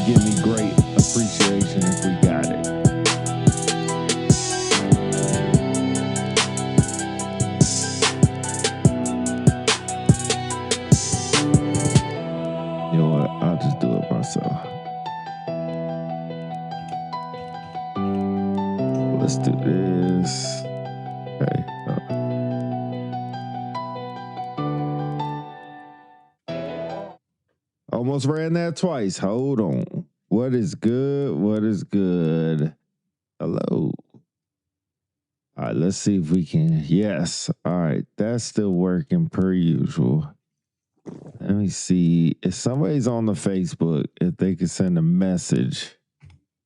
give me great appreciation if we got it. You know what? I'll just do it myself. Let's do this. Okay. Almost ran that twice. Hold on. What is good? What is good? Hello. All right, let's see if we can. Yes. All right. That's still working per usual. Let me see. If somebody's on the Facebook, if they could send a message,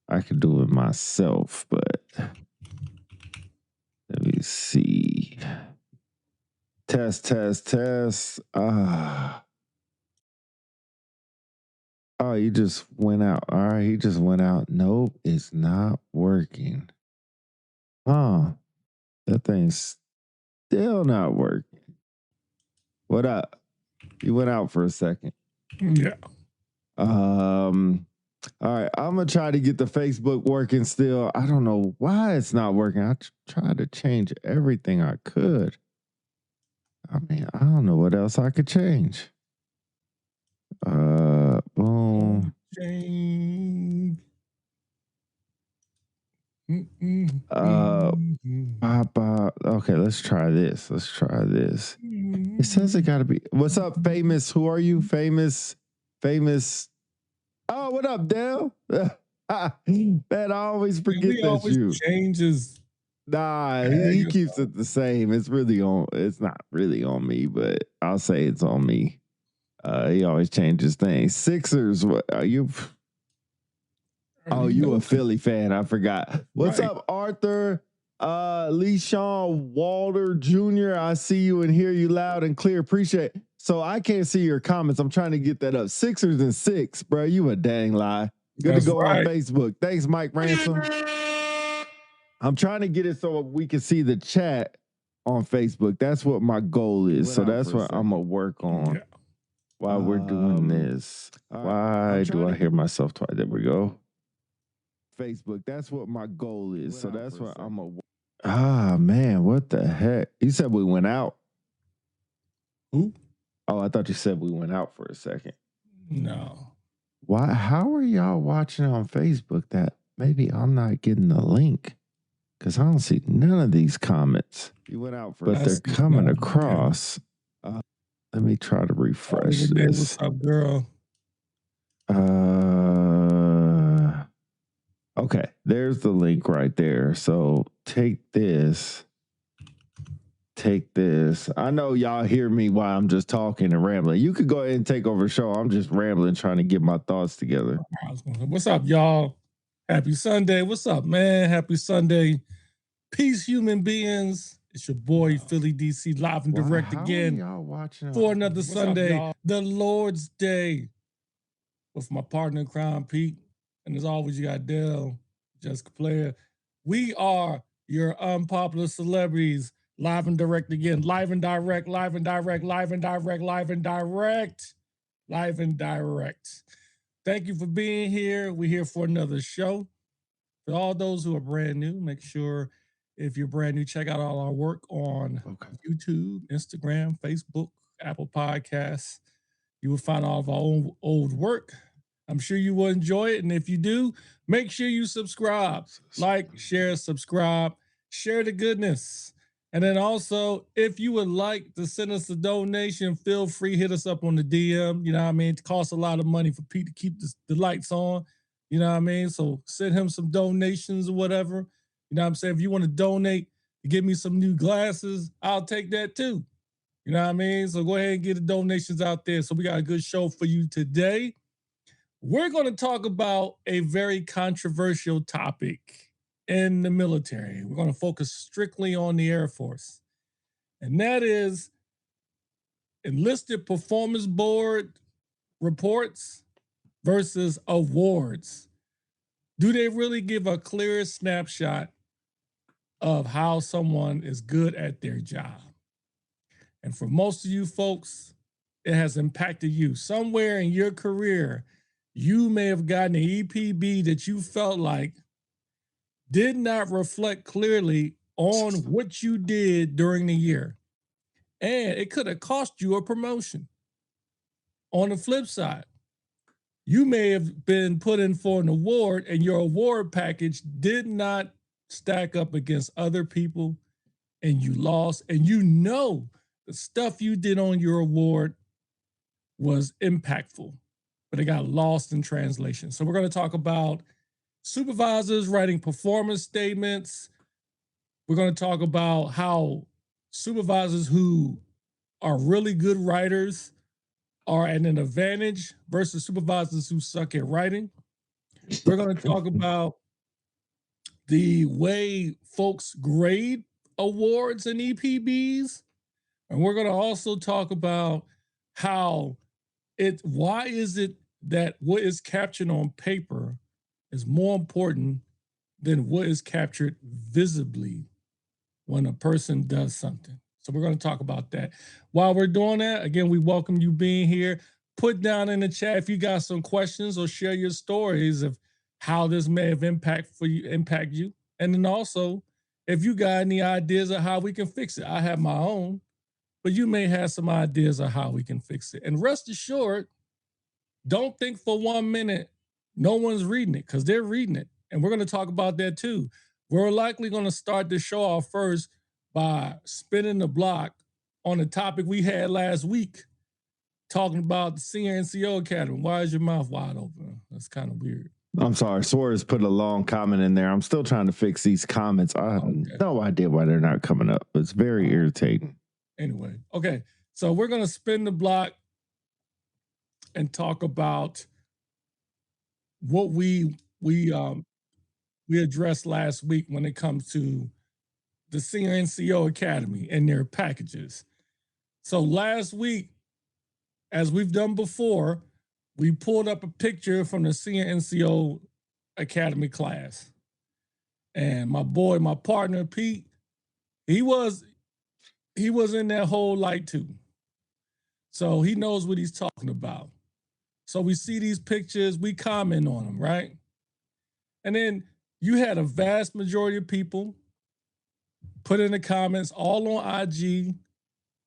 I could do it myself, but let me see. Test. Oh, you just went out. All right, he just went out. Nope, it's not working. Huh. That thing's still not working. What up? You went out for a second. Yeah. All right, I'm gonna try to get the Facebook working still. I don't know why it's not working. I tried to change everything I could. I mean, I don't know what else I could change. Boom. Change. Okay, let's try this. It says it gotta be. What's up, famous? Who are you? Famous. Oh, what up, Dale? Man, I always forget that's you. Changes. Nah, he keeps it the same. It's not really on me, but I'll say it's on me. He always changes things. Sixers, what are you? Oh, you a Philly fan. I forgot. What's up, Arthur? Lee Sean Walter Jr. I see you and hear you loud and clear. Appreciate it. So I can't see your comments. I'm trying to get that up. Sixers and 6, bro. You a dang lie. Good to go on Facebook. Thanks, Mike Ransom. I'm trying to get it so we can see the chat on Facebook. That's what my goal is. So that's what I'm going to work on while we're doing this. Why do I hear myself twice? There we go. Facebook. That's what my goal is. So that's what I'm going to. Ah, man. What the heck? You said we went out. Who? Oh, I thought you said we went out for a second. No. Why? How are y'all watching on Facebook that maybe I'm not getting the link? Because I don't see none of these comments. You went out for but they're coming across. Let me try to refresh this. What's up, girl? Okay, there's the link right there. So take this. I know y'all hear me while I'm just talking and rambling. You could go ahead and take over the show. I'm just rambling, trying to get my thoughts together. What's up, y'all? Happy Sunday. What's up, man? Happy Sunday. Peace, human beings. It's your boy, Philly DC, live and direct again y'all watching for another Sunday, up, the Lord's Day, with my partner in crime, Pete. And as always, you got Dale, Jessica Player. We are your unpopular celebrities, live and direct again, live and direct. Thank you for being here. We're here for another show. For all those who are brand new, make sure if you're brand new, check out all our work on YouTube, Instagram, Facebook, Apple Podcasts. You will find all of our old work. I'm sure you will enjoy it. And if you do, make sure you subscribe. Like, share, subscribe, share the goodness. And then also, if you would like to send us a donation, feel free, hit us up on the DM. You know what I mean? It costs a lot of money for Pete to keep the lights on. You know what I mean? So send him some donations or whatever. You know what I'm saying? If you want to donate to give me some new glasses, I'll take that too. You know what I mean? So go ahead and get the donations out there. So we got a good show for you today. We're going to talk about a very controversial topic in the military. We're going to focus strictly on the Air Force. And that is Enlisted Performance Board reports versus awards. Do they really give a clear snapshot of how someone is good at their job? And for most of you folks, it has impacted you. Somewhere in your career, you may have gotten an EPB that you felt like did not reflect clearly on what you did during the year. And it could have cost you a promotion. On the flip side, you may have been put in for an award and your award package did not stack up against other people and you lost. And you know the stuff you did on your award was impactful, but it got lost in translation. So we're going to talk about supervisors writing performance statements. We're going to talk about how supervisors who are really good writers are at an advantage versus supervisors who suck at writing. We're going to talk about the way folks grade awards and EPBs. And we're going to also talk about why is it that what is captured on paper is more important than what is captured visibly when a person does something. So we're going to talk about that. While we're doing that, again, we welcome you being here. Put down in the chat if you got some questions or share your stories of how this may have impact you. And then also, if you got any ideas of how we can fix it. I have my own, but you may have some ideas of how we can fix it. And rest assured, don't think for 1 minute no one's reading it, because they're reading it. And we're going to talk about that too. We're likely going to start the show off first by spinning the block on the topic we had last week, talking about the Senior NCO Academy. Why is your mouth wide open? That's kind of weird. I'm sorry. Swears put a long comment in there. I'm still trying to fix these comments. I have no idea why they're not coming up. It's very irritating. Anyway, okay. So we're going to spin the block and talk about what we addressed last week when it comes to the Senior NCO Academy and their packages. So last week, as we've done before, we pulled up a picture from the Senior NCO Academy class. And my partner, Pete, he was in that whole light too. So he knows what he's talking about. So we see these pictures, we comment on them, right? And then you had a vast majority of people put in the comments all on IG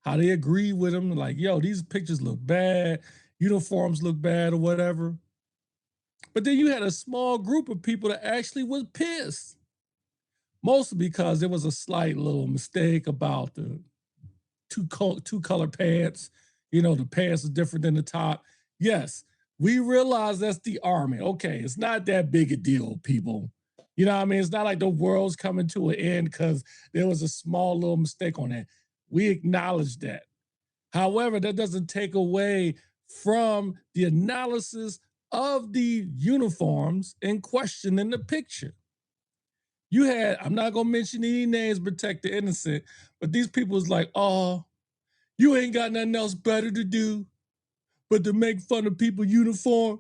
how they agree with them. Like, yo, these pictures look bad. Uniforms look bad or whatever. But then you had a small group of people that actually was pissed. Mostly because there was a slight little mistake about the two color pants. You know, the pants are different than the top. Yes, we realize that's the Army. Okay, it's not that big a deal, people. You know what I mean? It's not like the world's coming to an end because there was a small little mistake on that. We acknowledge that. However, that doesn't take away from the analysis of the uniforms in question in the picture. You had, I'm not going to mention any names, protect the innocent, but these people was like, oh, you ain't got nothing else better to do but to make fun of people's uniform.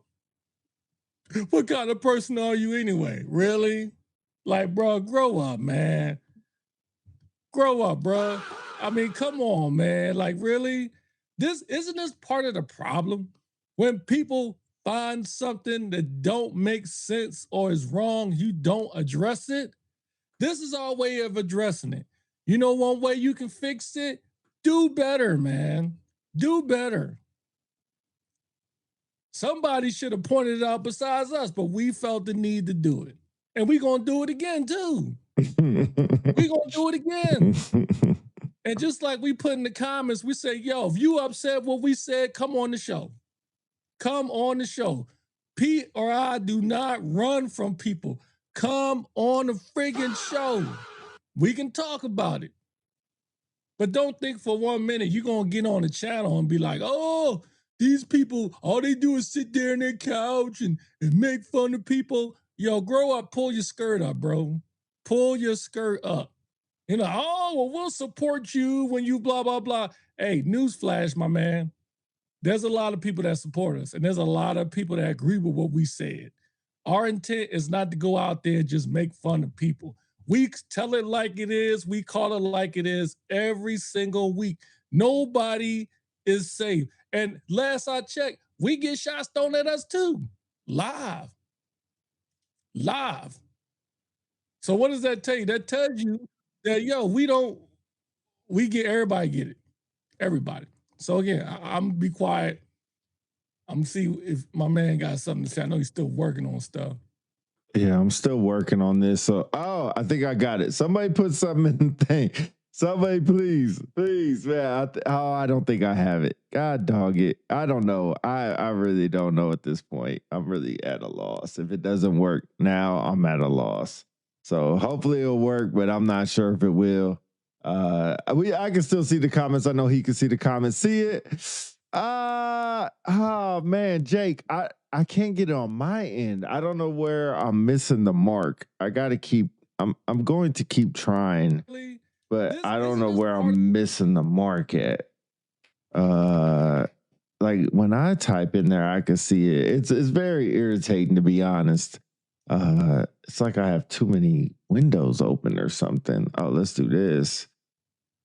What kind of person are you anyway? Really? Like, bro, grow up, man. Grow up, bro. I mean, come on, man. Like, really? Isn't this part of the problem? When people find something that don't make sense or is wrong, you don't address it. This is our way of addressing it. You know one way you can fix it? Do better, man. Do better. Somebody should have pointed it out besides us, but we felt the need to do it. And we're going to do it again, too. We're going to do it again. And just like we put in the comments, we say, yo, if you upset what we said, come on the show. Come on the show. Pete or I do not run from people. Come on the friggin' show. We can talk about it. But don't think for 1 minute you're going to get on the channel and be like, oh, these people, all they do is sit there on their couch and make fun of people. Yo, grow up, pull your skirt up, bro. Pull your skirt up. You know, oh, well, we'll support you when you blah, blah, blah. Hey, newsflash, my man. There's a lot of people that support us, and there's a lot of people that agree with what we said. Our intent is not to go out there and just make fun of people. We tell it like it is. We call it like it is every single week. Nobody is safe. And last I checked, we get shots thrown at us too. live. So what does that tell you? That tells you that, we get, everybody get it. Everybody. So again, I'm gonna be quiet. I'm gonna see if my man got something to say. I know he's still working on stuff. Yeah, I'm still working on this. So, I think I got it. Somebody put something in the thing. Somebody, please, man. I don't think I have it. God dog it. I don't know. I really don't know at this point. I'm really at a loss. If it doesn't work now, I'm at a loss. So hopefully it'll work, but I'm not sure if it will. I can still see the comments. I know he can see the comments. See it? Oh man, Jake, I can't get it on my end. I don't know where I'm missing the mark. I'm going to keep trying, but I don't know where I'm missing the mark at. Like when I type in there, I can see it. It's very irritating, to be honest. It's like I have too many windows open or something. Oh, let's do this.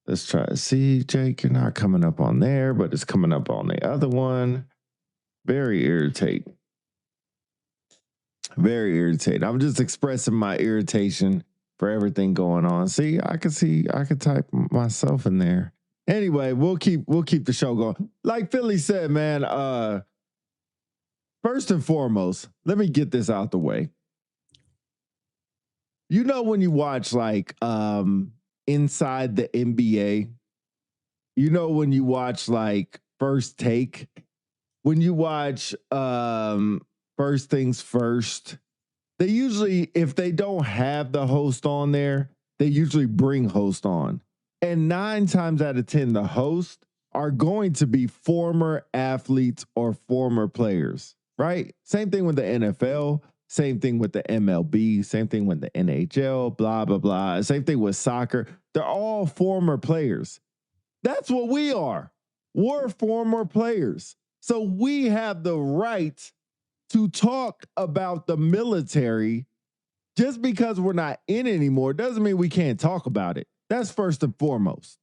Let's try to see, Jake. You're not coming up on there, but it's coming up on the other one. Very irritating. Very irritating. I'm just expressing my irritation for everything going on. See, I could type myself in there. Anyway, we'll keep the show going. Like Philly said, man, first and foremost, let me get this out the way. You know, when you watch like Inside the NBA, you know, when you watch like First Take, when you watch First Things First, they usually, if they don't have the host on there, they usually bring host on. And 9 times out of 10, the host are going to be former athletes or former players, right? Same thing with the NFL, same thing with the MLB, same thing with the NHL, blah, blah, blah. Same thing with soccer. They're all former players. That's what we are. We're former players. So we have the right to talk about the military. Just because we're not in anymore doesn't mean we can't talk about it. That's first and foremost.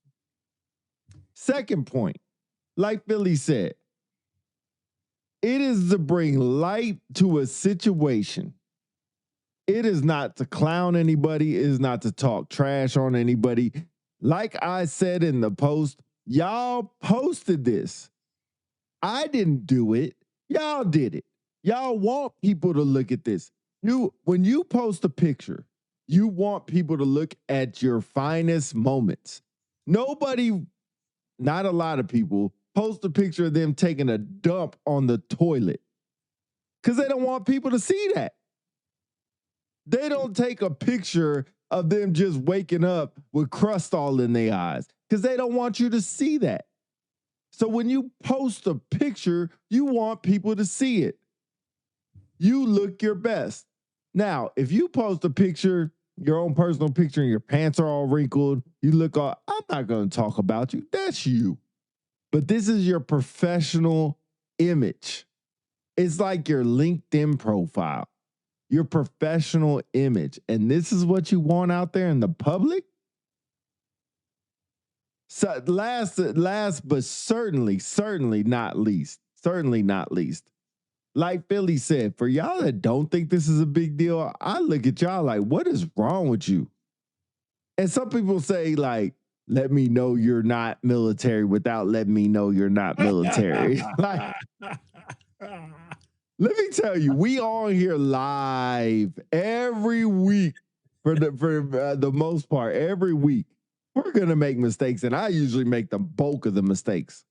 Second point, like Billy said, it is to bring light to a situation. It is not to clown anybody. It is not to talk trash on anybody. Like I said in the post, y'all posted this. I didn't do it. Y'all did it. Y'all want people to look at this. When you post a picture, you want people to look at your finest moments. Nobody, not a lot of people, post a picture of them taking a dump on the toilet because they don't want people to see that. They don't take a picture of them just waking up with crust all in their eyes because they don't want you to see that. So when you post a picture, you want people to see it. You look your best. Now, if you post a picture, your own personal picture, and your pants are all wrinkled, you look all, I'm not going to talk about you. That's you. But this is your professional image. It's like your LinkedIn profile, your professional image. And this is what you want out there in the public? So last, but certainly not least, like Philly said, for y'all that don't think this is a big deal, I look at y'all like, what is wrong with you? And some people say, like, let me know you're not military without letting me know you're not military. Like, let me tell you, we on here live every week for the most part, every week. We're going to make mistakes, and I usually make the bulk of the mistakes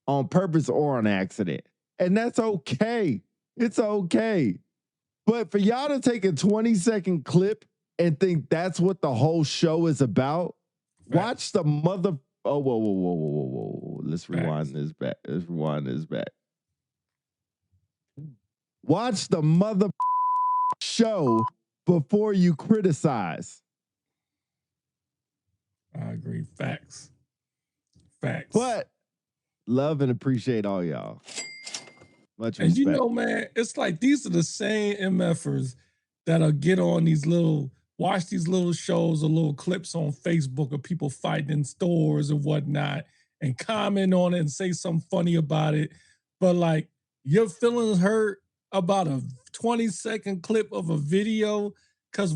on purpose or on accident. And that's okay. It's okay. But for y'all to take a 20-second clip and think that's what the whole show is about, right. Watch the mother. Oh, whoa. Let's rewind this back. Watch the mother show before you criticize. I agree. Facts. But love and appreciate all y'all. Much respect. And you know, man, it's like these are the same MFers that'll get on watch these little shows or little clips on Facebook of people fighting in stores and whatnot and comment on it and say something funny about it. But like your feelings hurt about a 20-second clip of a video because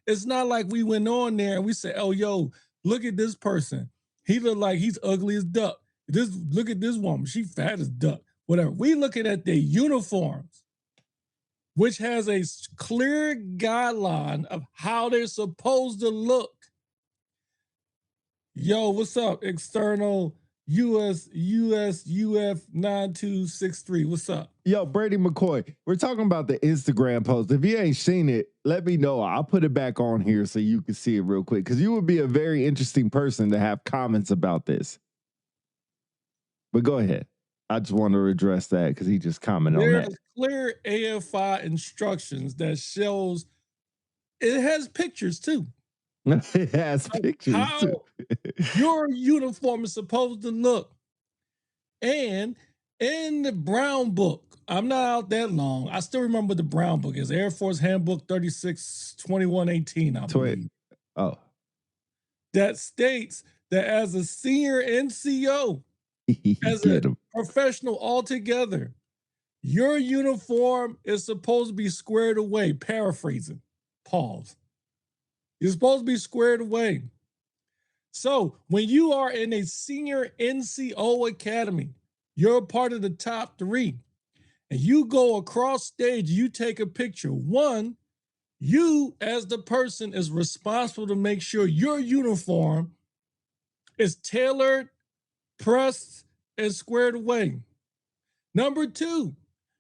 it's not like we went on there and we said, oh, yo, look at this person. He look like he's ugly as duck. Look at this woman. She fat as duck. Whatever. We looking at their uniforms, which has a clear guideline of how they're supposed to look. Yo, what's up? External UF 9263. What's up? Yo, Brady McCoy, we're talking about the Instagram post. If you ain't seen it, let me know. I'll put it back on here so you can see it real quick, because you would be a very interesting person to have comments about this. But go ahead. I just want to address that because he just commented on that. There's clear AFI instructions that shows it has pictures too. It has pictures how too. Your uniform is supposed to look. And in the Brown Book, I'm not out that long. I still remember the Brown Book is Air Force Handbook 36/2118, I believe. Oh. That states that as a senior NCO, as a professional altogether, your uniform is supposed to be squared away. Paraphrasing. Pause. You're supposed to be squared away. So when you are in a Senior NCO Academy, you're a part of the top 3, and you go across stage, you take a picture. One, you as the person is responsible to make sure your uniform is tailored, pressed, and squared away. Number 2,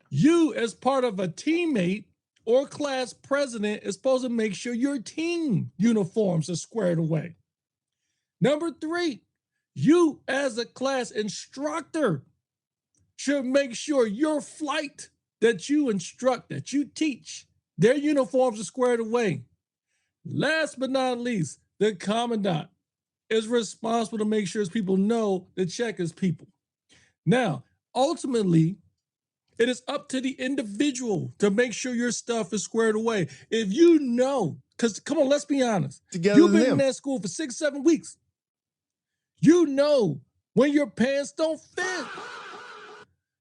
you as part of a teammate or class president is supposed to make sure your team uniforms are squared away. Number 3, you as a class instructor should make sure your flight that you instruct, that you teach, their uniforms are squared away. Last but not least, the commandant is responsible to make sure his people know to check his people. Now, ultimately, it is up to the individual to make sure your stuff is squared away. If you know, because come on, let's be honest. You've been in that school for 6-7 weeks. You know when your pants don't fit.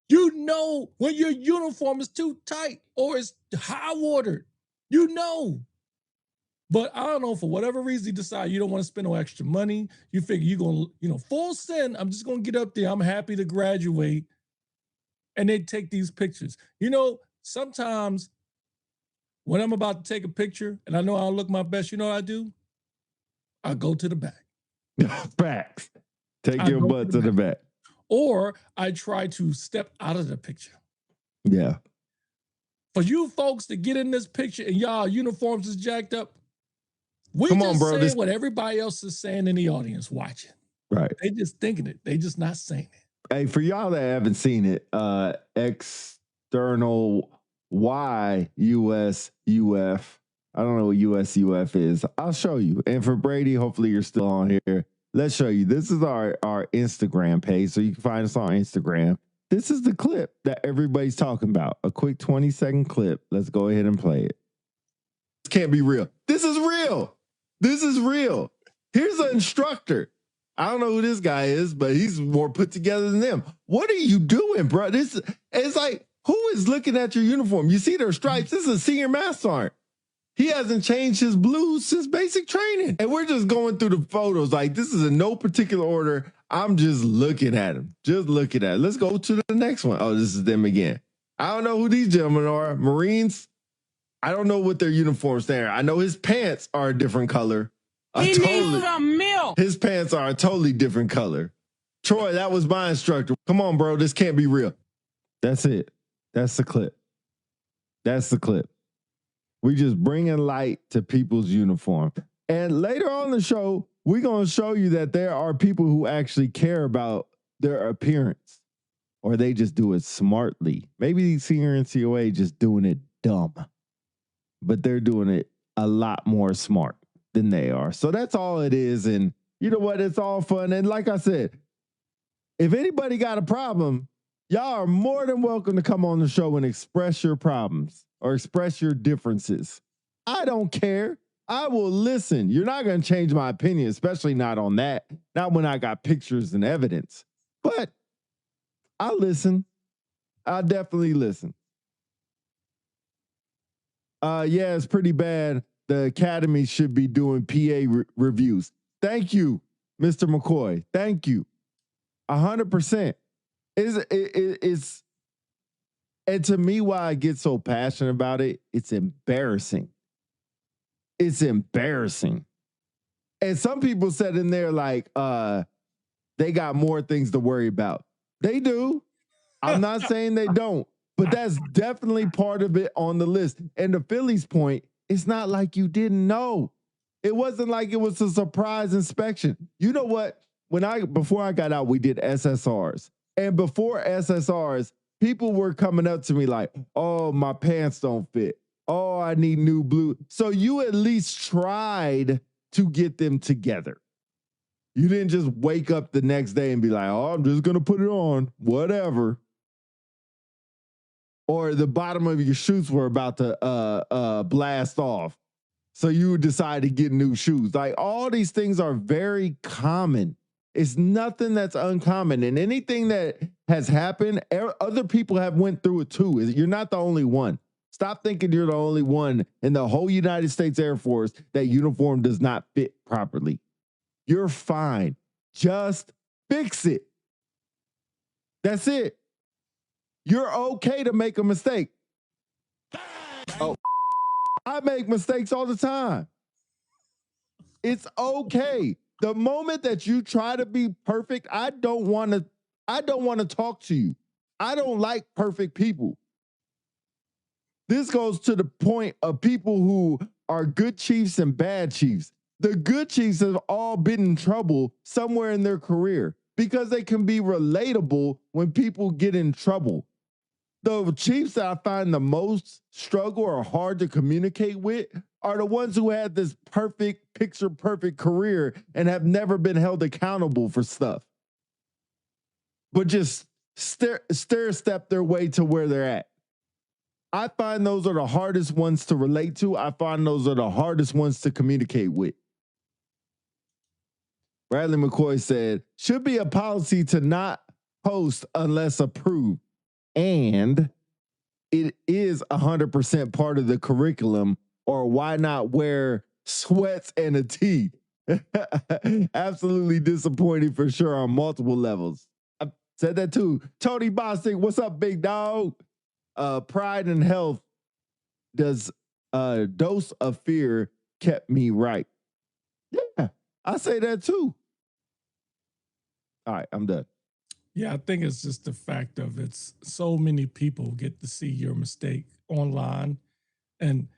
You know when your uniform is too tight or it's high-watered. You know. But I don't know, for whatever reason, you decide you don't want to spend no extra money. You figure you're going to, full send, I'm just going to get up there. I'm happy to graduate. And they take these pictures. Sometimes when I'm about to take a picture and I know I'll look my best, you know what I do? I go to the back. Facts. Take your butt to the back. Or I try to step out of the picture. Yeah. For you folks to get in this picture and y'all uniforms is jacked up, we Come just on, bro. saying what everybody else is saying in the audience watching. Right. They just thinking it. They just not saying it. Hey, for y'all that haven't seen it, external YUSUF. I don't know what USUF is. I'll show you. And for Brady, hopefully you're still on here. Let's show you. This is our Instagram page, so you can find us on Instagram. This is the clip that everybody's talking about. A quick 20-second clip. Let's go ahead and play it. This can't be real. This is real. This is real. Here's an instructor. I don't know who this guy is, but he's more put together than them. What are you doing, bro? It's like, who is looking at your uniform? You see their stripes. This is a senior master sergeant. He hasn't changed his blues since basic training. And we're just going through the photos. Like, this is in no particular order. I'm just looking at him. Just looking at him. Let's go to the next one. Oh, this is them again. I don't know who these gentlemen are. Marines. I don't know what their uniforms are. I know his pants are a different color. He needs some milk. His pants are a totally different color. Troy, that was my instructor. Come on, bro. This can't be real. That's it. That's the clip. That's the clip. We just bringing light to people's uniform. And later on in the show, we're going to show you that there are people who actually care about their appearance, or they just do it smartly. Maybe Senior NCOA just doing it dumb, but they're doing it a lot more smart than they are. So that's all it is. And you know what? It's all fun. And like I said, if anybody got a problem, y'all are more than welcome to come on the show and express your problems or express your differences. I don't care. I will listen. You're not going to change my opinion, especially not on that. Not when I got pictures and evidence. But I'll listen. I'll definitely listen. Yeah, it's pretty bad. The academy should be doing PA reviews. Thank you, Mr. McCoy. Thank you. 100%. It's and to me, why I get so passionate about it, it's embarrassing. It's embarrassing. And some people said in there like, they got more things to worry about. They do. I'm not saying they don't, but that's definitely part of it on the list. And the Phillies point, it's not like you didn't know. It wasn't like it was a surprise inspection. You know what? Before I got out, we did SSRs. And before SSRs, people were coming up to me like, oh, my pants don't fit. Oh, I need new blue. So you at least tried to get them together. You didn't just wake up the next day and be like, oh, I'm just going to put it on, whatever. Or the bottom of your shoes were about to blast off. So you decide to get new shoes. Like all these things are very common. It's nothing that's uncommon. And anything that has happened, other people have went through it too. You're not the only one. Stop thinking you're the only one in the whole United States Air Force that uniform does not fit properly. You're fine. Just fix it. That's it. You're okay to make a mistake. Oh, I make mistakes all the time. It's okay. The moment that you try to be perfect, I don't want to talk to you. I don't like perfect people. This goes to the point of people who are good chiefs and bad chiefs. The good chiefs have all been in trouble somewhere in their career because they can be relatable when people get in trouble. The chiefs that I find the most struggle or hard to communicate with are the ones who had this perfect, picture-perfect career and have never been held accountable for stuff, but just stair-step their way to where they're at. I find those are the hardest ones to relate to. I find those are the hardest ones to communicate with. Bradley McCoy said, should be a policy to not post unless approved. And it is 100% part of the curriculum, or why not wear sweats and a tee? Absolutely disappointing for sure on multiple levels. I said that too. Tony Bostic, what's up, big dog? Pride and health does a dose of fear kept me right. Yeah, I say that too. All right, I'm done. Yeah, I think it's just the fact of it's so many people get to see your mistake online. And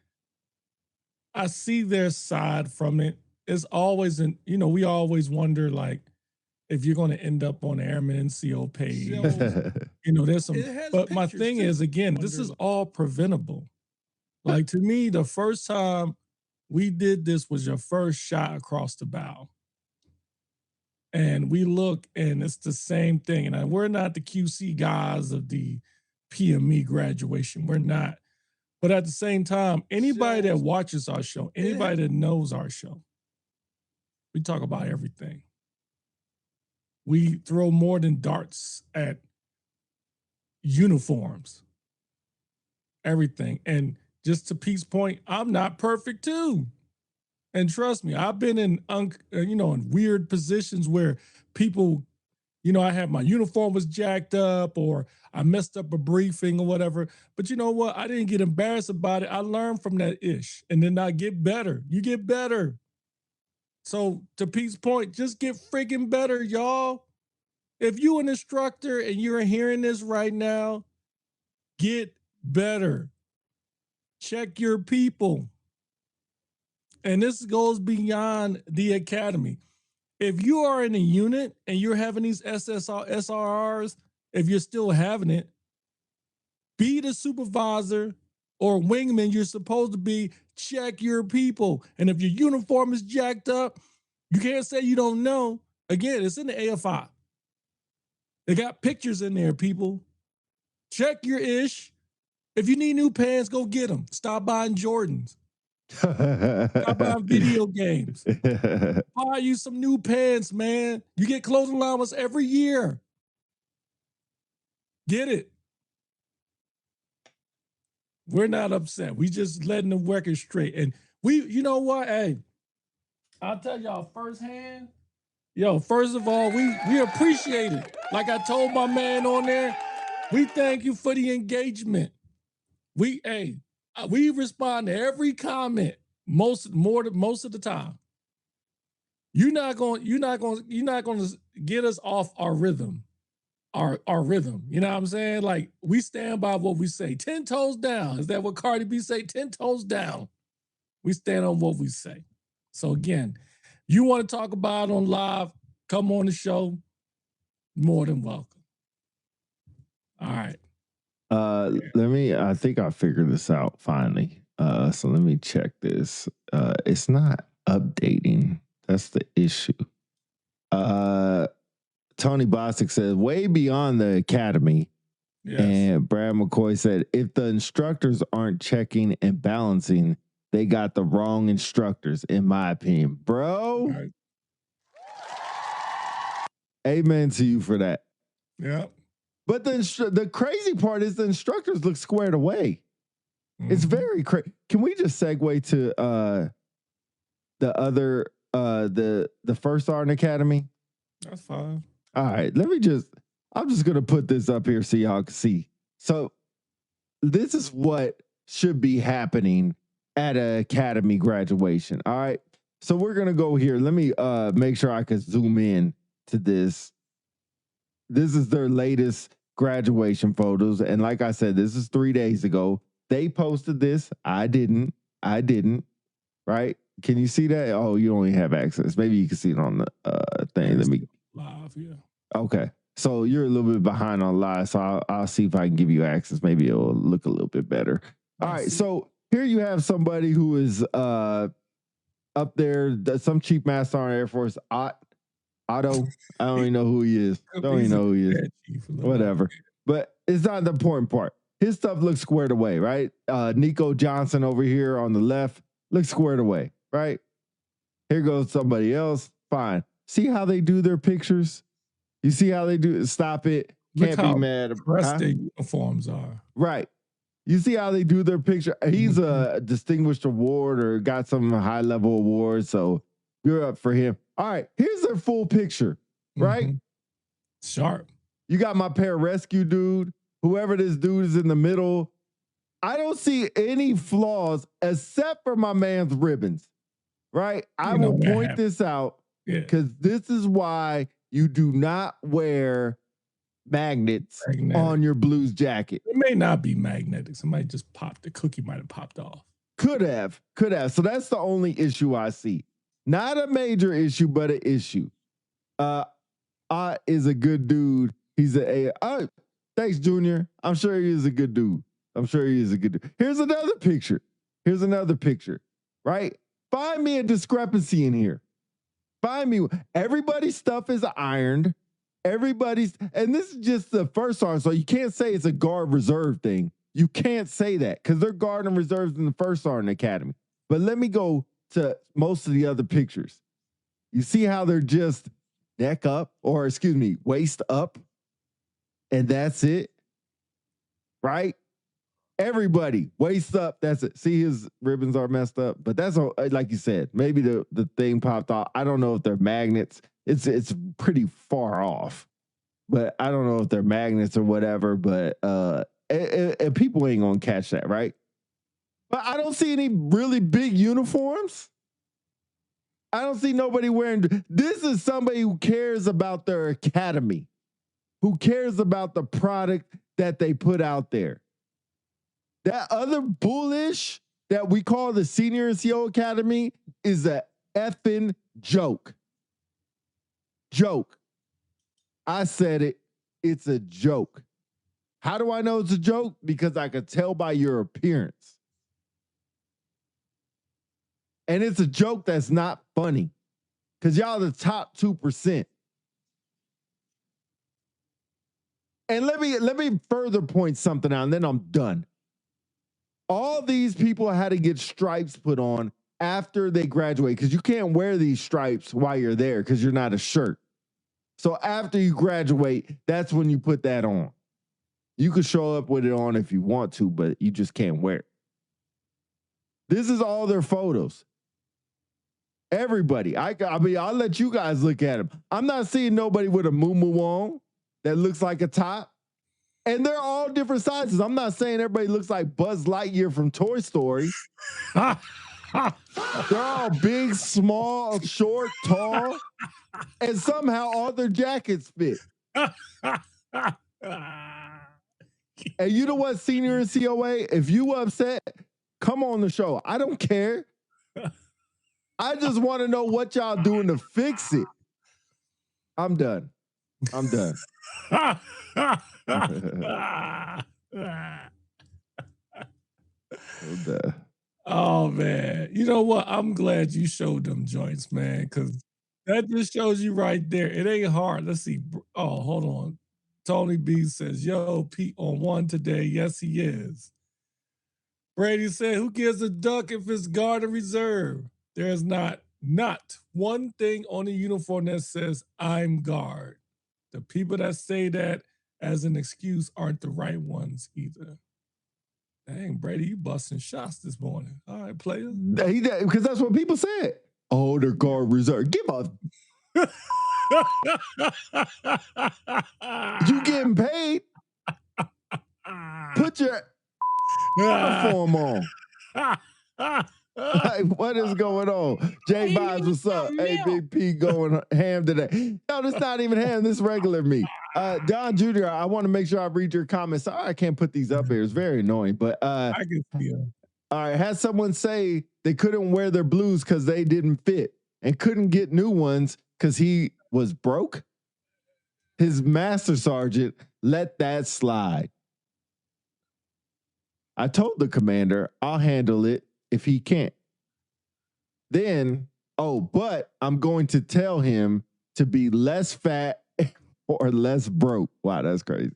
I see their side from it. It's always, we always wonder, like, if you're going to end up on Airman NCO page. There's some, but my thing is, again, this is all preventable. Like, to me, the first time we did this was your first shot across the bow. And we look, and it's the same thing. And we're not the QC guys of the PME graduation. We're not. But at the same time, anybody that watches our show, anybody that knows our show, we talk about everything. We throw more than darts at uniforms, everything. And just to Pete's point, I'm not perfect too. And trust me, I've been in, in weird positions where people, I had my uniform was jacked up or I messed up a briefing or whatever. But you know what? I didn't get embarrassed about it. I learned from that ish. And then I get better. You get better. So to Pete's point, just get friggin' better, y'all. If you an instructor and you're hearing this right now, get better. Check your people. And this goes beyond the academy. If you are in a unit and you're having these SRRs, if you're still having it, be the supervisor or wingman you're supposed to be. Check your people. And if your uniform is jacked up, you can't say you don't know. Again, it's in the AFI. They got pictures in there, people. Check your ish. If you need new pants, go get them. Stop buying Jordans. Stop buying video games. Buy you some new pants, man. You get clothing allowance every year. Get it. We're not upset. We just letting the record straight. And we, you know what? Hey, I'll tell y'all firsthand. Yo, first of all, we appreciate it. Like I told my man on there, we thank you for the engagement. We respond to every comment most of the time. You're not going to get us off our rhythm. Our rhythm. You know what I'm saying? Like, we stand by what we say. 10 toes down. Is that what Cardi B say? 10 toes down. We stand on what we say. So again, you want to talk about it on live, come on the show. More than welcome. All right. I think I figured this out finally. So let me check this. It's not updating. That's the issue. Tony Bostic says, way beyond the academy. Yes. And Brad McCoy said, if the instructors aren't checking and balancing, they got the wrong instructors, in my opinion. Bro, right. Amen to you for that. Yeah. But the crazy part is the instructors look squared away. Mm-hmm. It's very crazy. Can we just segue to the other, the First Sergeant Academy? That's fine. All right, I'm just going to put this up here so y'all can see. So this is what should be happening at an academy graduation. All right, so we're going to go here. Let me make sure I can zoom in to this. This is their latest graduation photos. And like I said, this is 3 days ago. They posted this. I didn't. Right? Can you see that? Oh, you only have access. Maybe you can see it on the thing. Let me live, yeah. Okay. So you're a little bit behind on live, so I'll see if I can give you access. Maybe it'll look a little bit better. All right. So here you have somebody who is up there, some Chief Master Sergeant Air Force, Otto. I don't even know who he is. Don't even know who he is. Whatever. But it's not the important part. His stuff looks squared away, right? Nico Johnson over here on the left looks squared away, right? Here goes somebody else. Fine. See how they do their pictures? You see how they do it? Stop it. Can't be mad. Dressed their uniforms are. Right. You see how they do their picture? He's a distinguished award or got some high-level award, so you're up for him. All right, here's their full picture, right? Mm-hmm. Sharp. You got my pararescue dude, whoever this dude is in the middle. I don't see any flaws except for my man's ribbons, right? I will point this out because this is why you do not wear magnets on your blues jacket. It may not be magnetic. Somebody just popped. The cookie might have popped off. Could have. So that's the only issue I see. Not a major issue, but an issue. Is a good dude. He's thanks, Junior. I'm sure he is a good dude. Here's another picture. Right? Find me a discrepancy in here. Everybody's stuff is ironed. And this is just the first sergeant, so you can't say it's a guard reserve thing. You can't say that because they're guard and reserves in the First Sergeant Academy. But let me go to most of the other pictures. You see how they're just waist up, and that's it, right? Everybody, waist up, that's it. See, his ribbons are messed up, but that's like you said, maybe the thing popped off. I don't know if they're magnets. It's pretty far off, but I don't know if they're magnets or whatever, but and people ain't gonna catch that, right? But I don't see any really big uniforms. I don't see nobody wearing. This is somebody who cares about their academy, who cares about the product that they put out there. That other bullish that we call the Senior NCO Academy is a effing joke. I said it. It's a joke. How do I know it's a joke? Because I could tell by your appearance. And it's a joke that's not funny. Because y'all are the top 2%. And let me further point something out, and then I'm done. All these people had to get stripes put on after they graduate, because you can't wear these stripes while you're there because you're not a shirt. So after you graduate, that's when you put that on. You could show up with it on if you want to, but you just can't wear it. This is all their photos. Everybody. I mean, I'll let you guys look at them. I'm not seeing nobody with a muumuu on that looks like a top. And they're all different sizes. I'm not saying everybody looks like Buzz Lightyear from Toy Story. They're all big, small, short, tall, and somehow all their jackets fit. And you know what, Senior NCOA? If you upset, come on the show. I don't care. I just want to know what y'all doing to fix it. I'm done. Oh, man. You know what? I'm glad you showed them joints, man, because that just shows you right there. It ain't hard. Let's see. Oh, hold on. Tony B says, yo, Pete on one today. Yes, he is. Brady said, who gives a duck if it's guard or reserve? There's not one thing on the uniform that says I'm guard. The people that say that as an excuse aren't the right ones either. Dang, Brady, you busting shots this morning. All right, player. Because that's what people said. Oh, they're guard reserve. Give up. You getting paid? Put your uniform on. Like, what is going on? Jay Vibes, what's up? Hey, Big P going ham today. No, this not even ham. This regular me. Don Jr., I want to make sure I read your comments. Sorry, I can't put these up here. It's very annoying. But I can feel. All right, had someone say they couldn't wear their blues because they didn't fit and couldn't get new ones because he was broke. His master sergeant let that slide. I told the commander I'll handle it if he can't. Then, but I'm going to tell him to be less fat or less broke. Wow, that's crazy.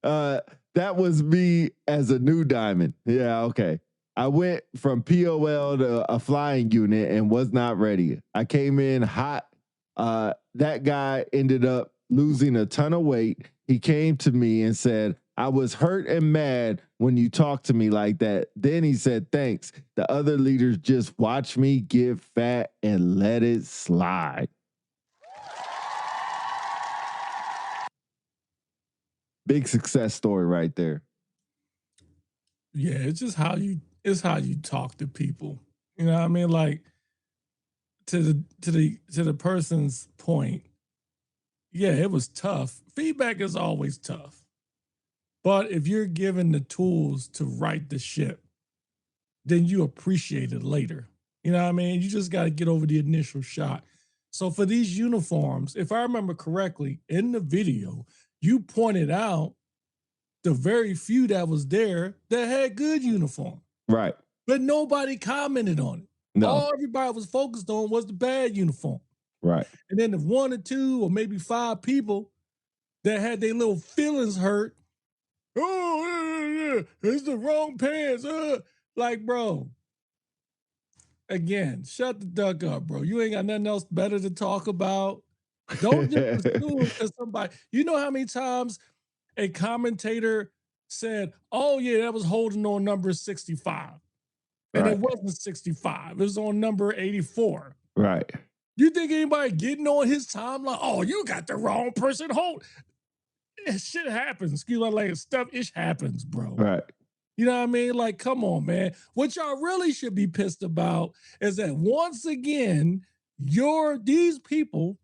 That was me as a new diamond. Yeah, okay. I went from POL to a flying unit and was not ready. I came in hot. That guy ended up losing a ton of weight. He came to me and said, I was hurt and mad when you talked to me like that. Then he said, thanks. The other leaders just watched me get fat and let it slide. Big success story right there. Yeah, it's just how you talk to people. You know what I mean? Like to the person's point, yeah, it was tough. Feedback is always tough. But if you're given the tools to right the ship, then you appreciate it later. You know what I mean? You just got to get over the initial shock. So for these uniforms, if I remember correctly, in the video, you pointed out the very few that was there that had good uniform. Right. But nobody commented on it. No. All everybody was focused on was the bad uniform. Right. And then the 1 or 2 or maybe 5 people that had their little feelings hurt. Oh, it's the wrong pants. Like, bro, again, shut the duck up, bro. You ain't got nothing else better to talk about. Don't just assume that somebody, you know how many times a commentator said, oh, yeah, that was holding on number 65. And it wasn't 65. It was on number 84. Right. You think anybody getting on his timeline? Oh, you got the wrong person hold. Shit happens. Excuse my language. Stuff-ish happens, bro. Right. You know what I mean? Like, come on, man. What y'all really should be pissed about is that once again, these people,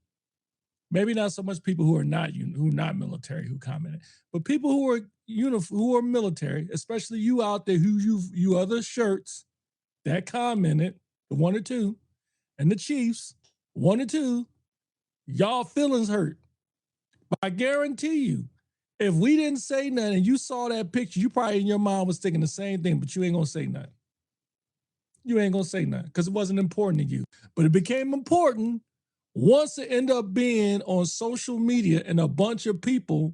maybe not so much people who are not military who commented, but people who are military, especially you out there you other shirts that commented, the 1 or 2, and the Chiefs, 1 or 2, y'all feelings hurt. But I guarantee you, if we didn't say nothing and you saw that picture, you probably in your mind was thinking the same thing, but you ain't gonna say nothing. You ain't gonna say nothing because it wasn't important to you. But it became important once it ended up being on social media and a bunch of people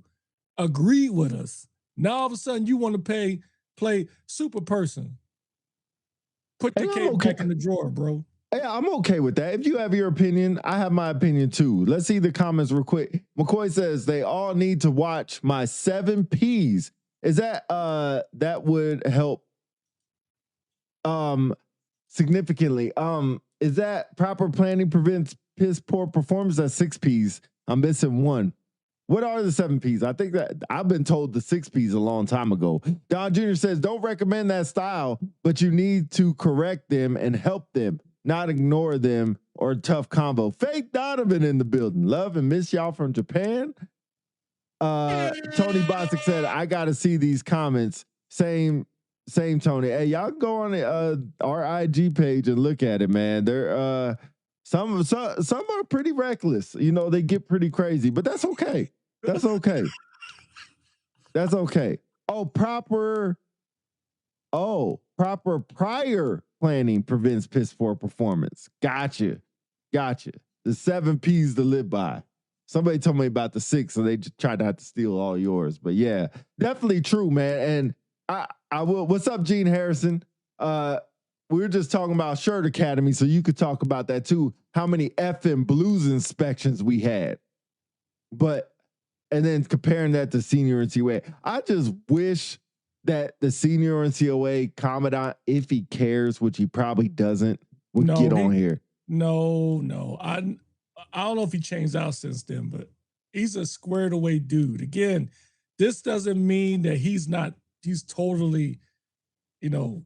agreed with us. Now all of a sudden you want to play super person. Put the cape back in the drawer, bro. Yeah, I'm okay with that. If you have your opinion, I have my opinion too. Let's see the comments real quick. McCoy says they all need to watch my 7 Ps Is that that would help significantly. Is that proper planning prevents piss poor performance? That's 6 P's. I'm missing one. What are the 7 P's? I think that I've been told the 6 P's a long time ago. Don Jr. says, don't recommend that style, but you need to correct them and help them, not ignore them or tough combo. Faith Donovan in the building. Love and miss y'all from Japan. Tony Bosick said, I got to see these comments. Same Tony. Hey, y'all can go on our IG page and look at it, man. They're some are pretty reckless. You know, they get pretty crazy, but that's okay. That's okay. That's okay. Proper prior planning prevents piss poor performance. Gotcha. The 7 P's to live by. Somebody told me about the 6, so they just tried not to steal all yours. But yeah, definitely true, man. And I will. What's up, Gene Harrison? We were just talking about Shirt Academy, so you could talk about that too. How many effing blues inspections we had, and then comparing that to Senior NCOA. I just wish that the Senior NCOA Commandant, if he cares, which he probably doesn't, would get on here. No. I don't know if he changed out since then, but he's a squared away dude. Again, this doesn't mean that he's totally, no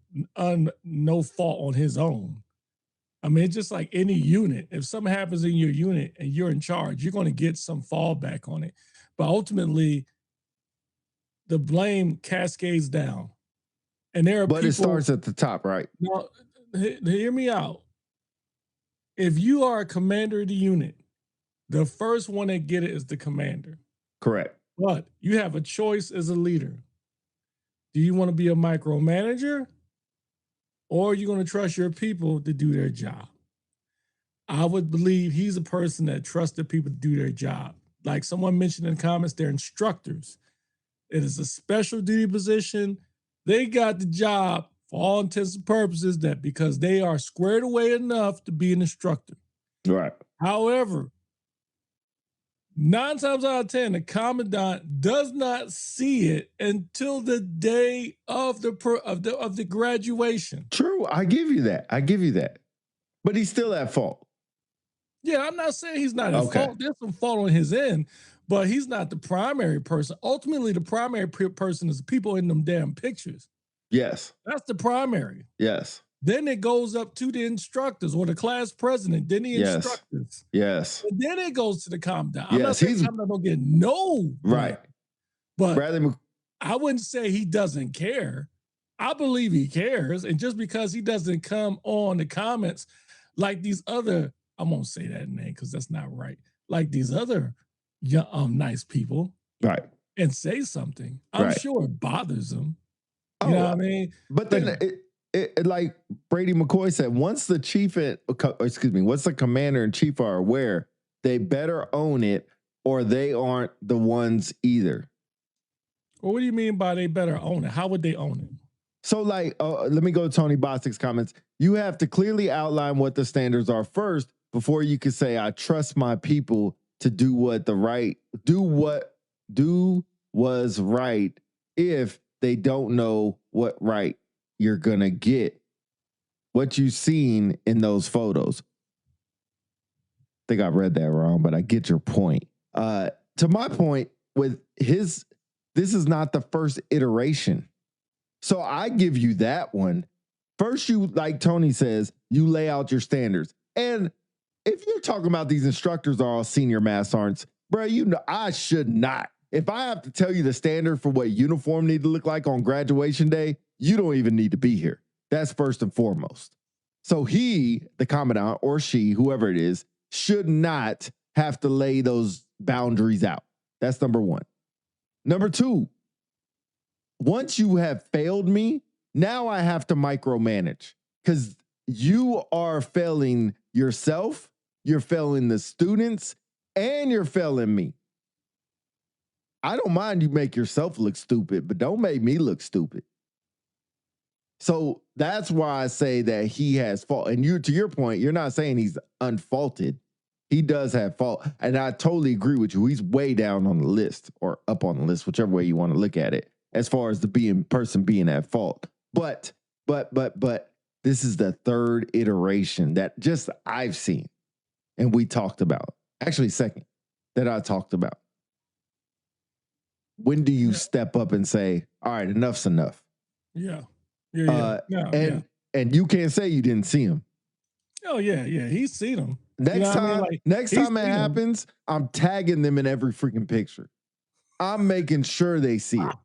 fault on his own. I mean, it's just like any unit. If something happens in your unit and you're in charge, you're going to get some fallback on it. But ultimately, the blame cascades down. And there are people, it starts at the top, right? Now, hear me out. If you are a commander of the unit, the first one that get it is the commander. Correct. But you have a choice as a leader. Do you want to be a micromanager, or are you going to trust your people to do their job? I would believe he's a person that trusts the people to do their job. Like someone mentioned in the comments, they're instructors. It is a special duty position. They got the job for all intents and purposes that because they are squared away enough to be an instructor. Right. However, 9 times out of 10, the commandant does not see it until the day of the graduation. True, I give you that. But he's still at fault. Yeah, I'm not saying he's not at fault. There's some fault on his end, but he's not the primary person. Ultimately, the primary person is the people in them damn pictures. Yes. That's the primary. Yes. Then it goes up to the instructors or the class president, then the instructors. Yes. And then it goes to the commandant. I'm not saying the commandant don't get no. Right. But I wouldn't say he doesn't care. I believe he cares. And just because he doesn't come on the comments like these other, I won't say that name because that's not right. Like these other nice people. Right. And say something. I'm sure it bothers them. You know what I mean? But then it like Brady McCoy said, once the commander and chief are aware, they better own it or they aren't the ones either. Well, what do you mean by they better own it? How would they own it? So like, let me go to Tony Bosick's comments. You have to clearly outline what the standards are first before you can say, I trust my people to do what was right if they don't know what right you're going to get. What you've seen in those photos. I think I read that wrong, but I get your point. To my point with this is not the first iteration. So I give you that one. First, you, like Tony says, you lay out your standards. And if you're talking about these instructors are all senior mass sergeants, bro, you know, I should not. If I have to tell you the standard for what uniform need to look like on graduation day, you don't even need to be here. That's first and foremost. So he, the commandant, or she, whoever it is, should not have to lay those boundaries out. That's number one. Number two, once you have failed me, now I have to micromanage because you are failing yourself, you're failing the students, and you're failing me. I don't mind you make yourself look stupid, but don't make me look stupid. So that's why I say that he has fault. And you, to your point, you're not saying he's unfaulted. He does have fault. And I totally agree with you. He's way down on the list or up on the list, whichever way you want to look at it. as far as the person being at fault. But this is the third iteration that just I've seen and we talked about. Actually, second that I talked about. When do you step up and say, all right, enough's enough? Yeah. And you can't say you didn't see him. Oh, yeah. He's seen them. Next time it happens, I'm tagging them in every freaking picture. I'm making sure they see it.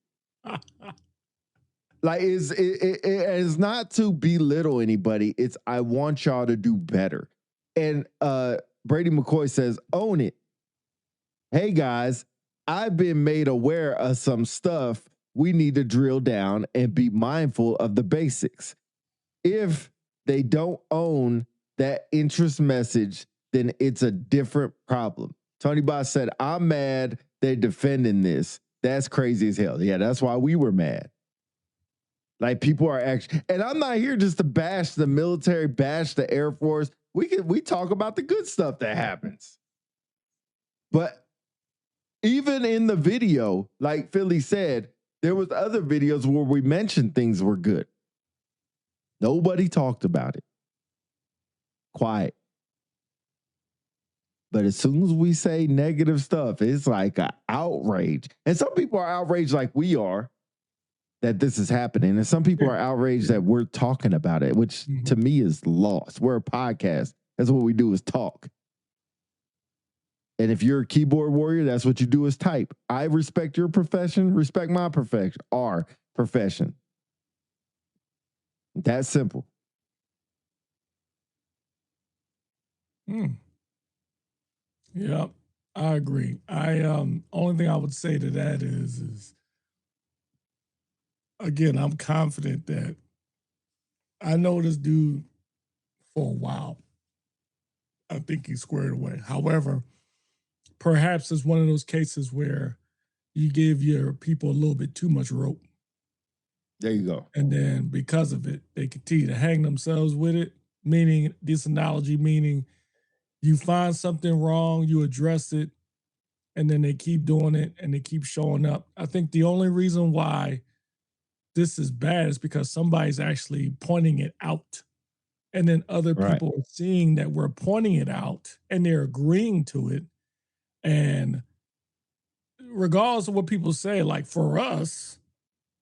Like, it is not to belittle anybody. It's I want y'all to do better. And Brady McCoy says, own it. Hey, guys, I've been made aware of some stuff. We need to drill down and be mindful of the basics. If they don't own that interest message, then it's a different problem. Tony Boss said, I'm mad they're defending this. That's crazy as hell. Yeah, that's why we were mad. Like, people are actually, and I'm not here just to bash the military, bash the Air Force. We talk about the good stuff that happens. But even in the video, like Philly said, there was other videos where we mentioned things were good. Nobody talked about it. Quiet. But as soon as we say negative stuff, it's like an outrage. And some people are outraged like we are that this is happening. And some people are outraged that we're talking about it, which to me is lost. We're a podcast. That's what we do is talk. And if you're a keyboard warrior, that's what you do is type. I respect your profession, respect my profession, our profession. That's simple. Yeah, I agree. Only thing I would say to that is again, I'm confident that I know this dude for a while. I think he's squared away. However, perhaps it's one of those cases where you give your people a little bit too much rope. There you go. And then because of it, they continue to hang themselves with it, meaning this analogy, meaning you find something wrong, you address it, and then they keep doing it and they keep showing up. I think the only reason why this is bad is because somebody's actually pointing it out. And then other people are seeing that we're pointing it out and they're agreeing to it. And regardless of what people say, like for us,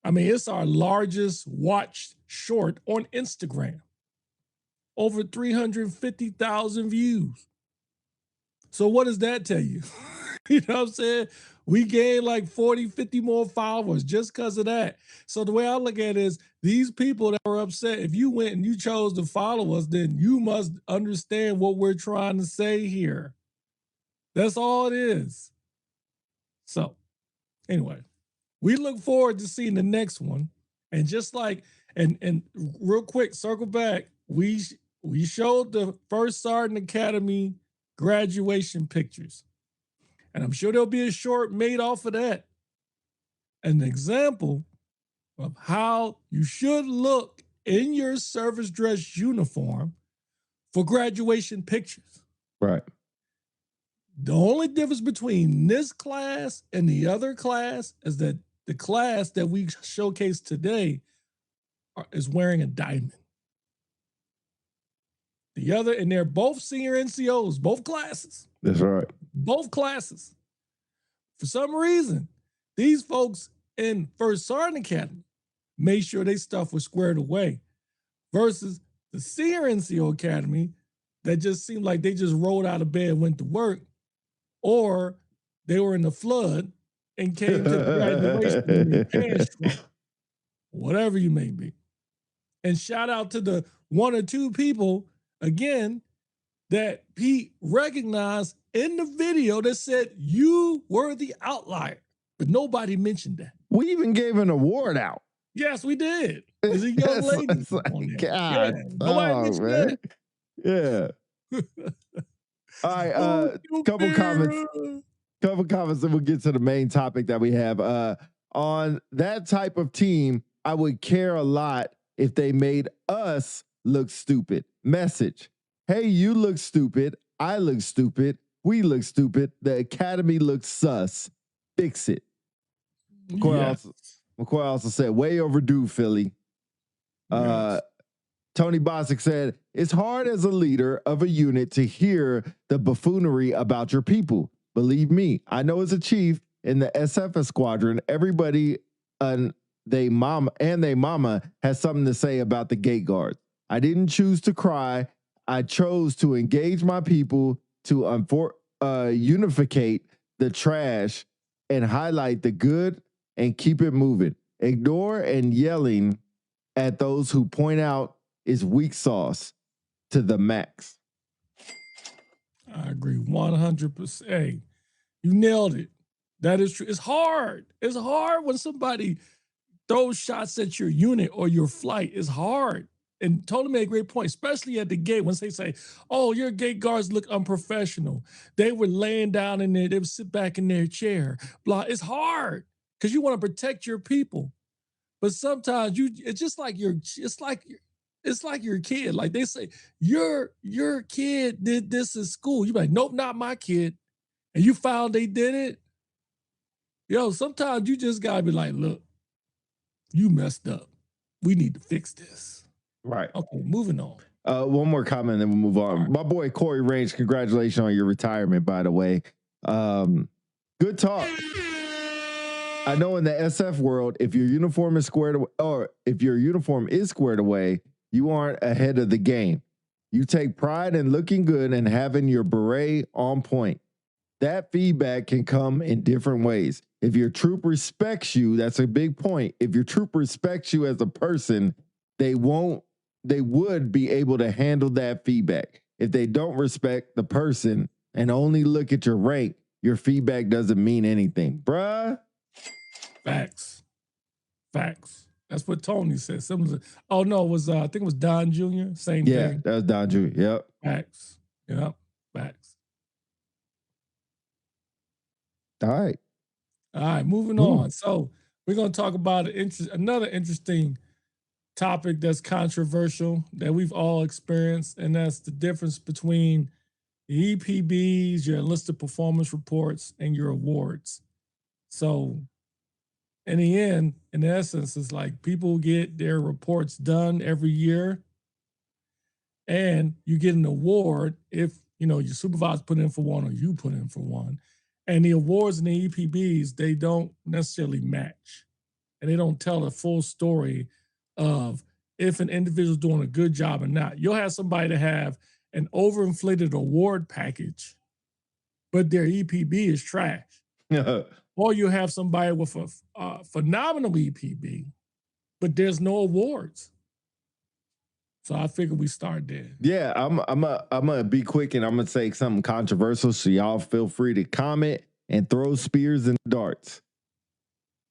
I mean, it's our largest watched short on Instagram. Over 350,000 views. So what does that tell you? You know what I'm saying? We gained like 40, 50 more followers just because of that. So the way I look at it is these people that were upset, if you went and you chose to follow us, then you must understand what we're trying to say here. That's all it is. So anyway, we look forward to seeing the next one. And just like, and real quick, circle back, we showed the First Sergeant Academy graduation pictures. And I'm sure there'll be a short made off of that. An example of how you should look in your service dress uniform for graduation pictures. Right. The only difference between this class and the other class is that the class that we showcase today is wearing a diamond. The other, and they're both senior NCOs, both classes. That's right. Both classes. For some reason, these folks in First Sergeant Academy made sure their stuff was squared away versus the Senior NCO Academy that just seemed like they just rolled out of bed and went to work, or they were in the flood and came to the graduation in their pants shrunk, whatever you may be. And shout out to the one or two people, again, that Pete recognized in the video that said you were the outlier, but nobody mentioned that. We even gave an award out. Yes, we did. There's a young lady on there. God, yeah, nobody mentioned man. That. Yeah. All right, couple comments, and we'll get to the main topic that we have. On that type of team, I would care a lot if they made us look stupid. Message. Hey, you look stupid. I look stupid. We look stupid. The academy looks sus. Fix it. Yes. McCoy also said, way overdue, Philly. Yes. Tony Bosick said, it's hard as a leader of a unit to hear the buffoonery about your people. Believe me, I know as a chief in the SF squadron, everybody and they mama has something to say about the gate guards. I didn't choose to cry. I chose to engage my people to unificate the trash and highlight the good and keep it moving. Ignore and yelling at those who point out is weak sauce to the max. I agree 100%. Hey, you nailed it. That is true. It's hard. It's hard when somebody throws shots at your unit or your flight. It's hard. And Tony made a great point, especially at the gate when they say, oh, your gate guards look unprofessional. They were laying down in there. They would sit back in their chair. Blah. It's hard because you want to protect your people. But sometimes it's just like it's like your kid. Like they say, your kid did this in school. You're like, nope, not my kid. And you found they did it. Yo, sometimes you just gotta be like, look, you messed up. We need to fix this. Right. Okay, moving on. One more comment, then we'll move on. Right. My boy Corey Range, congratulations on your retirement, by the way. Good talk. I know in the SF world, if your uniform is squared away, or if your uniform is squared away, you aren't ahead of the game. You take pride in looking good and having your beret on point. That feedback can come in different ways. If your troop respects you, that's a big point. If your troop respects you as a person, they would be able to handle that feedback. If they don't respect the person and only look at your rank, your feedback doesn't mean anything. Bruh. Facts. That's what Tony said. Oh no, it was I think it was Don Jr. Same thing. Yeah, that was Don Jr. Yep. Facts. Yep. Facts. All right. Moving on. So we're going to talk about another interesting topic that's controversial that we've all experienced, and that's the difference between the EPBs, your enlisted performance reports, and your awards. So in the end, in essence, it's like people get their reports done every year, and you get an award if your supervisor put in for one or you put in for one. And the awards and the EPBs, they don't necessarily match. And they don't tell the full story of if an individual's doing a good job or not. You'll have somebody to have an overinflated award package, but their EPB is trash. Or you have somebody with a phenomenal EPB, but there's no awards. So I figured we start there. Yeah, I'm gonna be quick and I'm gonna say something controversial. So y'all feel free to comment and throw spears and darts.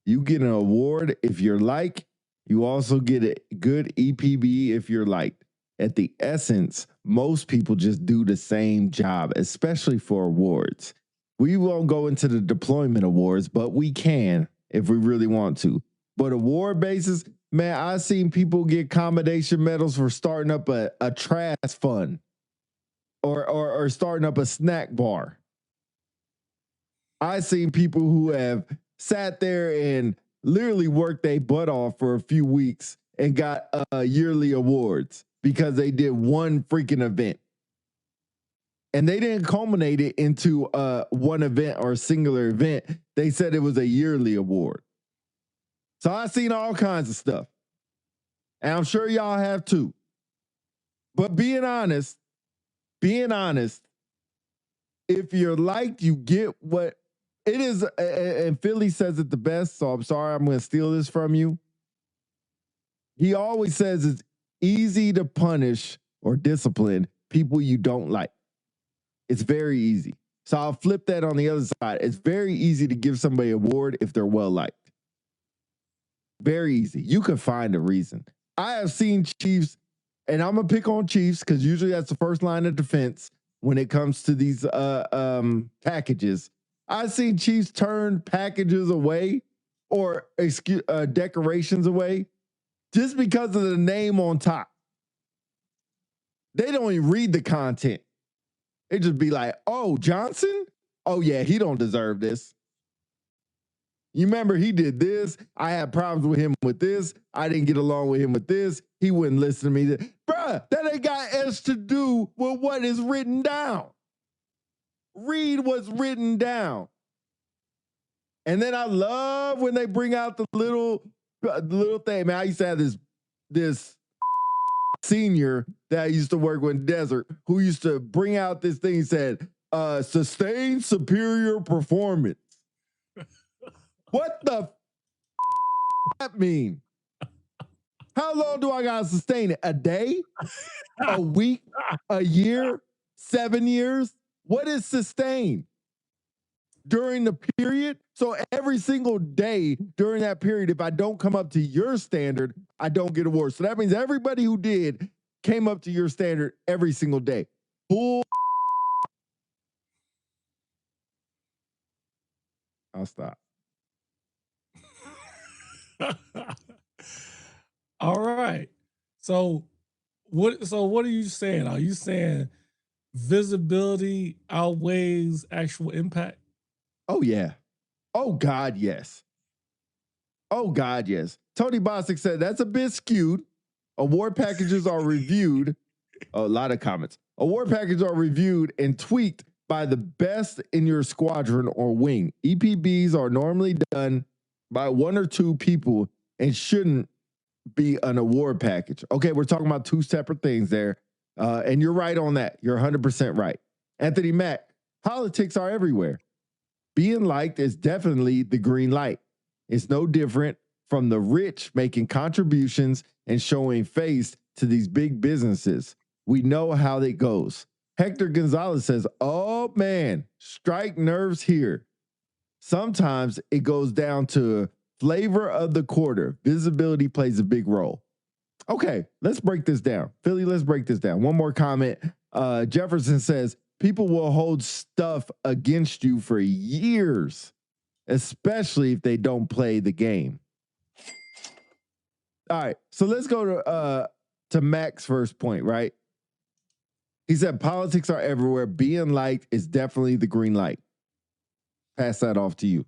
You get an award if you're liked. You also get a good EPB if you're liked. At the essence, most people just do the same job, especially for awards. We won't go into the deployment awards, but we can if we really want to. But award basis, man, I've seen people get commendation medals for starting up a trash fund or starting up a snack bar. I've seen people who have sat there and literally worked their butt off for a few weeks and got yearly awards because they did one freaking event. And they didn't culminate it into one event or a singular event. They said it was a yearly award. So I've seen all kinds of stuff. And I'm sure y'all have too. But being honest, if you're liked, you get what it is. And Philly says it the best, so I'm sorry, I'm going to steal this from you. He always says it's easy to punish or discipline people you don't like. It's very easy. So I'll flip that on the other side. It's very easy to give somebody an award if they're well liked. Very easy. You can find a reason. I have seen chiefs, and I'm going to pick on chiefs because usually that's the first line of defense when it comes to these packages. I've seen chiefs turn packages away or decorations away just because of the name on top. They don't even read the content. They just be like, oh, Johnson? Oh, yeah, he don't deserve this. You remember he did this. I had problems with him with this. I didn't get along with him with this. He wouldn't listen to me. Bruh, that ain't got S to do with what is written down. Read what's written down. And then I love when they bring out the little thing. Man, I used to have this senior that I used to work with in the desert who used to bring out this thing. He said, sustained superior performance. What the that mean? How long do I gotta sustain it? A day? A week? A year? 7 years? What is sustained? During the period? So every single day during that period, if I don't come up to your standard, I don't get awards. So that means everybody who did came up to your standard every single day. Bull. I'll stop. All right. So what are you saying? Are you saying visibility outweighs actual impact? Oh, yeah. Oh, God, yes. Oh, God, yes. Tony Bostic said that's a bit skewed. Award packages are reviewed. A lot of comments. Award packages are reviewed and tweaked by the best in your squadron or wing. EPBs are normally done by 1 or 2 people and shouldn't be an award package. Okay, we're talking about 2 separate things there. And you're right on that. You're 100% right. Anthony Mack, politics are everywhere. Being liked is definitely the green light. It's no different from the rich making contributions and showing face to these big businesses. We know how it goes. Hector Gonzalez says, oh man, strike nerves here. Sometimes it goes down to flavor of the quarter. Visibility plays a big role. Okay, let's break this down. Philly, let's break this down. One more comment. Jefferson says, people will hold stuff against you for years, especially if they don't play the game. All right, so let's go to Mac's first point, right? He said politics are everywhere. Being liked is definitely the green light. Pass that off to you.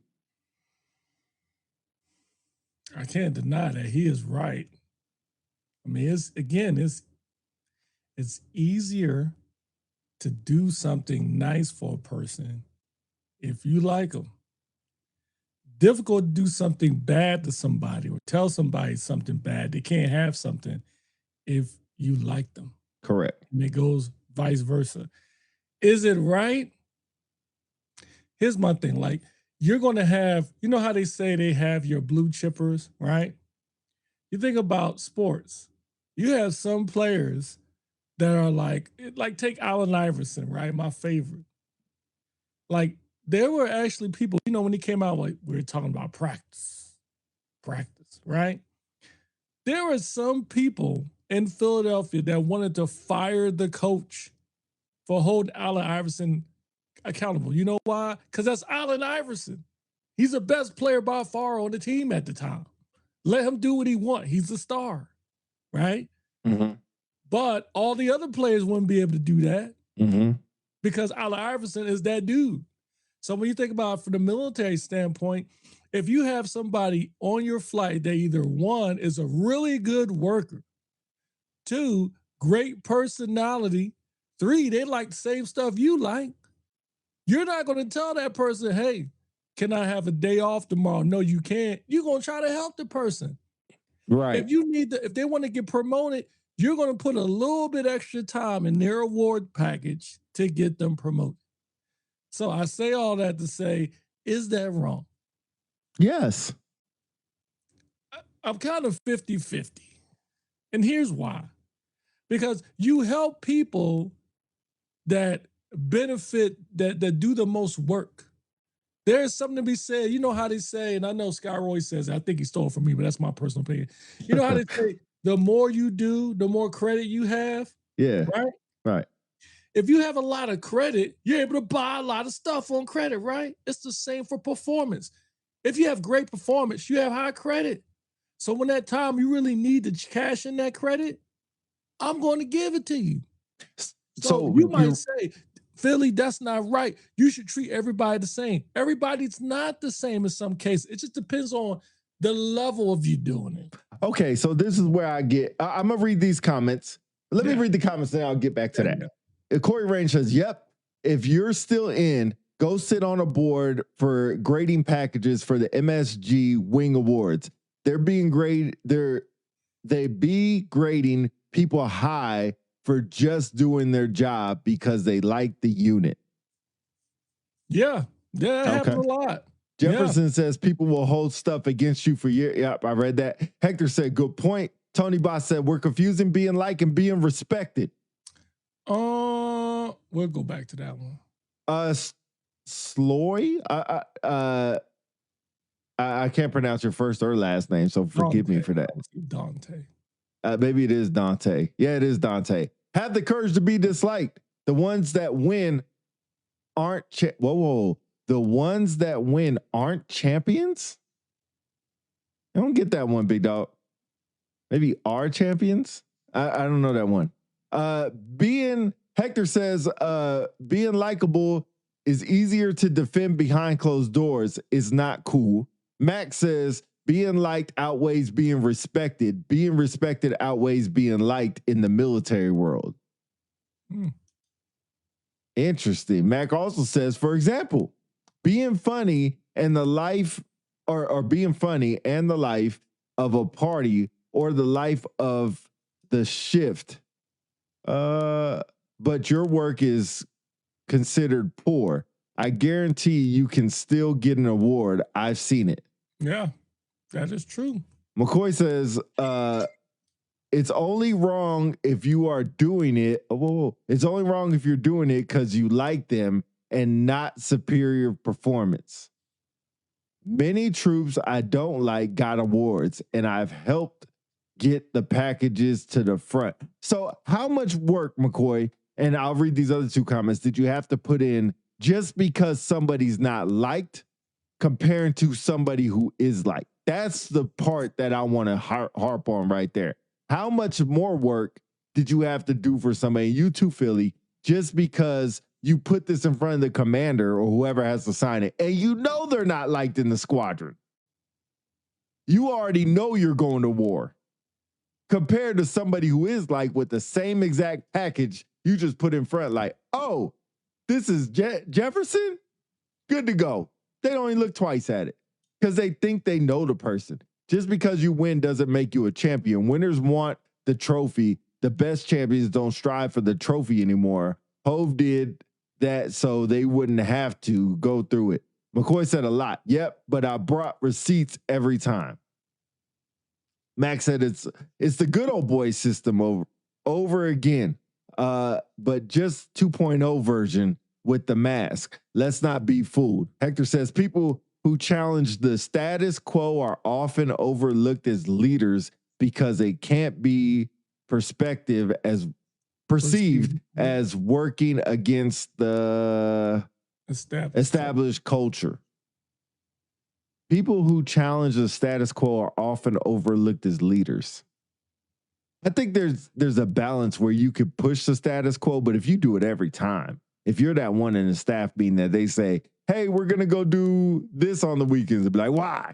I can't deny that he is right. I mean, it's easier to do something nice for a person if you like them. Difficult to do something bad to somebody or tell somebody something bad. They can't have something if you like them. Correct. And it goes vice versa. Is it right? Here's my thing. Like, you're going to have, you know how they say they have your blue chippers, right? You think about sports. You have some players that are like take Allen Iverson, right? My favorite. Like, there were actually people, you know, when he came out, like, we were talking about practice, right? There were some people in Philadelphia that wanted to fire the coach for holding Allen Iverson accountable. You know why? Because that's Allen Iverson. He's the best player by far on the team at the time. Let him do what he wants. He's the star, right? Mm-hmm. But all the other players wouldn't be able to do that because Allen Iverson is that dude. So when you think about it from the military standpoint, if you have somebody on your flight that either 1 is a really good worker, 2, great personality, 3, they like the same stuff you like, you're not going to tell that person, hey, can I have a day off tomorrow? No, you can't. You're going to try to help the person. Right. If they want to get promoted, you're going to put a little bit extra time in their award package to get them promoted. So I say all that to say, is that wrong? Yes. I'm kind of 50-50. And here's why. Because you help people that benefit, that do the most work. There's something to be said. You know how they say, and I know Sky Roy says, I think he stole it from me, but that's my personal opinion. You know how they say, the more you do, the more credit you have? Yeah. Right? Right. If you have a lot of credit, you're able to buy a lot of stuff on credit, right? It's the same for performance. If you have great performance, you have high credit. So when that time you really need to cash in that credit, I'm going to give it to you. So you might say, Philly, that's not right. You should treat everybody the same. Everybody's not the same in some cases. It just depends on the level of you doing it. Okay, so this is where I'm going to read these comments. Let me read the comments, and I'll get back to that. Corey Range says, yep, if you're still in, go sit on a board for grading packages for the MSG Wing Awards. They be grading people high for just doing their job because they like the unit. Yeah, that happens a lot. Jefferson says people will hold stuff against you for years. Yep, I read that. Hector said, good point. Tony Boss said, we're confusing being liked and being respected. We'll go back to that one. Sloy? I can't pronounce your first or last name, so forgive me for that. Dante. Maybe it is Dante. Yeah, it is Dante. Have the courage to be disliked. The ones that win aren't the ones that win aren't champions? I don't get that one, big dog. Maybe are champions? I don't know that one. Hector says, being likable is easier to defend behind closed doors is not cool. Max says, being liked outweighs being respected. Being respected outweighs being liked in the military world. Interesting. Mac also says, for example, being funny and the life or being funny and the life of a party or the life of the shift. But your work is considered poor. I guarantee you can still get an award. I've seen it. Yeah, that is true. McCoy says, it's only wrong if you are doing it. It's only wrong if you're doing it because you like them and not superior performance. Many troops I don't like got awards, and I've helped get the packages to the front. So how much work, McCoy, and I'll read these other two comments, did you have to put in just because somebody's not liked comparing to somebody who is liked? That's the part that I want to harp on right there. How much more work did you have to do for somebody, you too, Philly, just because you put this in front of the commander or whoever has to sign it, and you know they're not liked in the squadron? You already know you're going to war. Compared to somebody who is like with the same exact package you just put in front, like, oh, this is Jefferson? Good to go. They don't even look twice at it because they think they know the person. Just because you win doesn't make you a champion. Winners want the trophy. The best champions don't strive for the trophy anymore. Hove did that so they wouldn't have to go through it. McCoy said a lot. Yep, but I brought receipts every time. Max said it's the good old boy system over again, but just 2.0 version with the mask. Let's not be fooled. Hector says people who challenge the status quo are often overlooked as leaders because they can't be perceived as working against the established culture. People who challenge the status quo are often overlooked as leaders. I think there's a balance where you could push the status quo, but if you do it every time, if you're that one in the staff meeting that they say, hey, we're going to go do this on the weekends, and be like, why?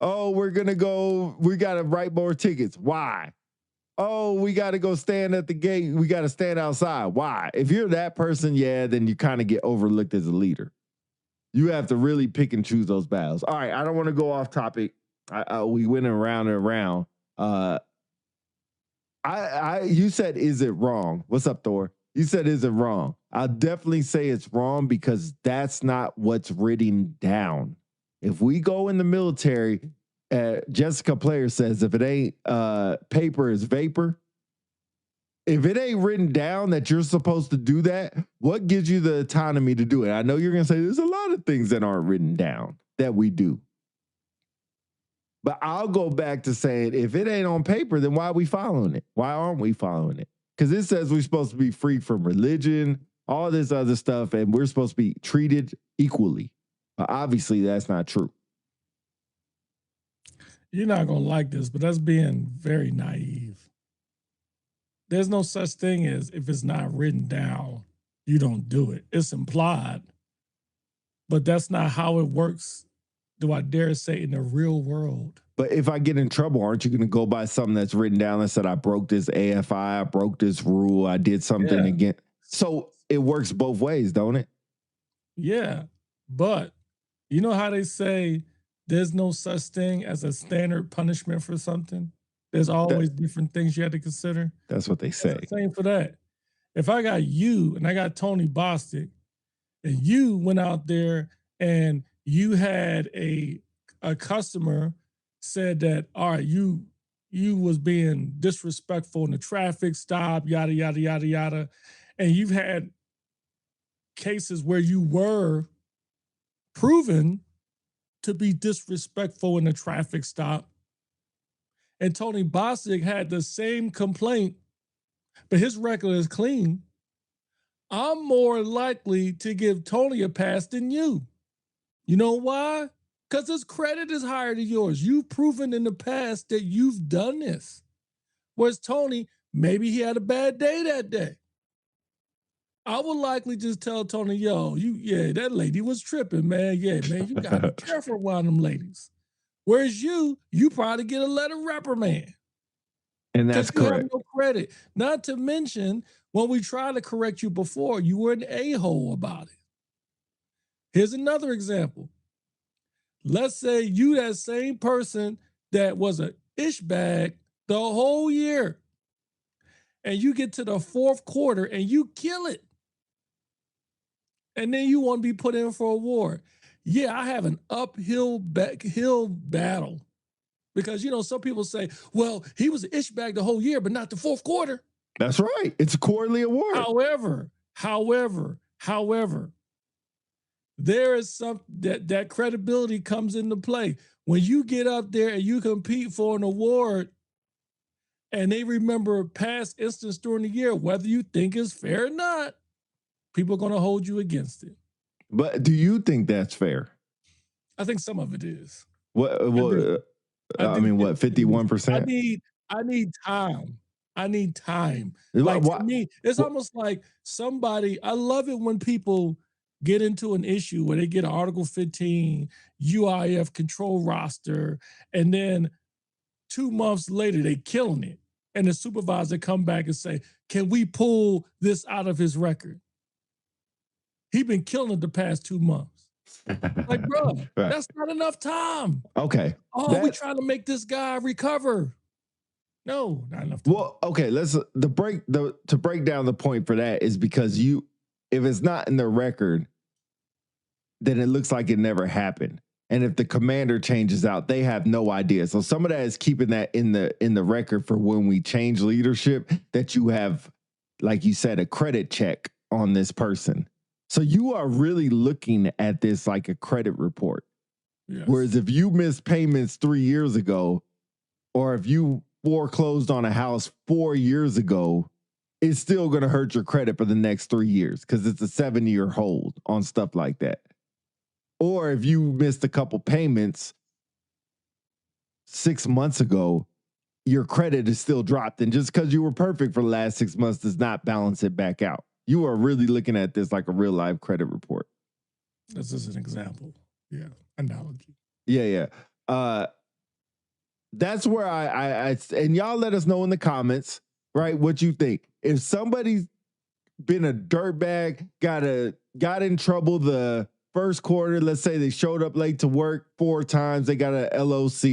Oh, we got to write more tickets. Why? Oh, we got to go stand at the gate. We got to stand outside. Why? If you're that person, then you kind of get overlooked as a leader. You have to really pick and choose those battles. All right, I don't want to go off topic. We went around and around. You said, is it wrong? What's up, Thor? You said, is it wrong? I'll definitely say it's wrong because that's not what's written down. If we go in the military, Jessica Player says, if it ain't paper is vapor. If it ain't written down that you're supposed to do that, what gives you the autonomy to do it? I know you're going to say there's a lot of things that aren't written down that we do. But I'll go back to saying, if it ain't on paper, then why are we following it? Why aren't we following it? Because it says we're supposed to be free from religion, all this other stuff, and we're supposed to be treated equally. But obviously, that's not true. You're not going to like this, but that's being very naive. There's no such thing as if it's not written down, you don't do it. It's implied, but that's not how it works. Do I dare say in the real world? But if I get in trouble, aren't you going to go by something that's written down that said I broke this AFI, I broke this rule, I did something again? So it works both ways, don't it? Yeah, but you know how they say there's no such thing as a standard punishment for something? There's always different things you have to consider. That's what they say. It's the same for that. If I got you and I got Tony Bostic, and you went out there and you had a customer said that, all right, you was being disrespectful in the traffic stop, yada, yada, yada, yada. And you've had cases where you were proven to be disrespectful in the traffic stop. And Tony Bostic had the same complaint, but his record is clean. I'm more likely to give Tony a pass than you. You know why? Because his credit is higher than yours. You've proven in the past that you've done this. Whereas Tony, maybe he had a bad day that day. I would likely just tell Tony, yo, that lady was tripping, man. Yeah, man, you gotta be careful around them ladies. Whereas you probably get a letter reprimand. And that's correct. Have no credit. Not to mention, when we tried to correct you before, you were an a-hole about it. Here's another example. Let's say you that same person that was a ishbag the whole year, and you get to the fourth quarter and you kill it. And then you want to be put in for a award. Yeah, I have an uphill battle. Because, some people say, well, he was an ishbag the whole year, but not the fourth quarter. That's right. It's a quarterly award. However, there is something that credibility comes into play. When you get up there and you compete for an award and they remember past instances during the year, whether you think it's fair or not, people are going to hold you against it. But do you think that's fair? I think some of it is. What? 51%? I need time. Like, to me, it's almost like somebody, I love it when people get into an issue where they get an Article 15 UIF control roster, and then 2 months later, they killing it. And the supervisor come back and say, can we pull this out of his record? He been killing it the past 2 months. Like, bro, right. That's not enough time. Okay. We trying to make this guy recover. No, not enough time. Well, okay, to break down the point for that is because if it's not in the record, then it looks like it never happened. And if the commander changes out, they have no idea. So some of that is keeping that in the record for when we change leadership, that you have, like you said, a credit check on this person. So you are really looking at this like a credit report. Yes. Whereas if you missed payments 3 years ago, or if you foreclosed on a house 4 years ago, it's still going to hurt your credit for the next 3 years because it's a 7-year hold on stuff like that. Or if you missed a couple payments 6 months ago, your credit is still dropped. And just because you were perfect for the last 6 months does not balance it back out. You are really looking at this like a real life credit report. This is an example. Yeah. Analogy. Yeah. That's where I and y'all let us know in the comments, right, what you think. If somebody's been a dirtbag, got in trouble the first quarter, let's say they showed up late to work 4 times, they got a LOC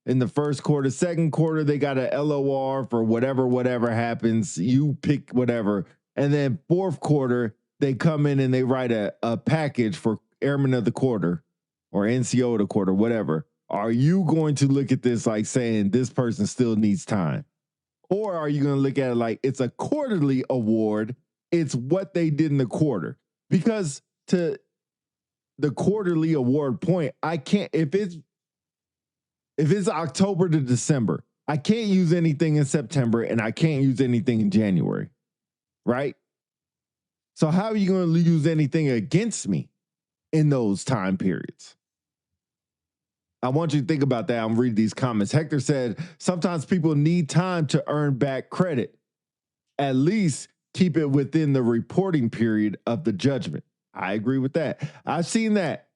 in the first quarter. Second quarter, they got a LOR for whatever happens. You pick whatever. And then fourth quarter, they come in and they write a package for Airman of the Quarter or NCO of the Quarter, whatever. Are you going to look at this like saying this person still needs time? Or are you going to look at it like it's a quarterly award? It's what they did in the quarter. Because to the quarterly award point, I can't, if it's October to December, I can't use anything in September and I can't use anything in January. Right? So how are you going to use anything against me in those time periods? I want you to think about that. I'm reading these comments. Hector said, sometimes people need time to earn back credit. At least keep it within the reporting period of the judgment. I agree with that. I've seen that.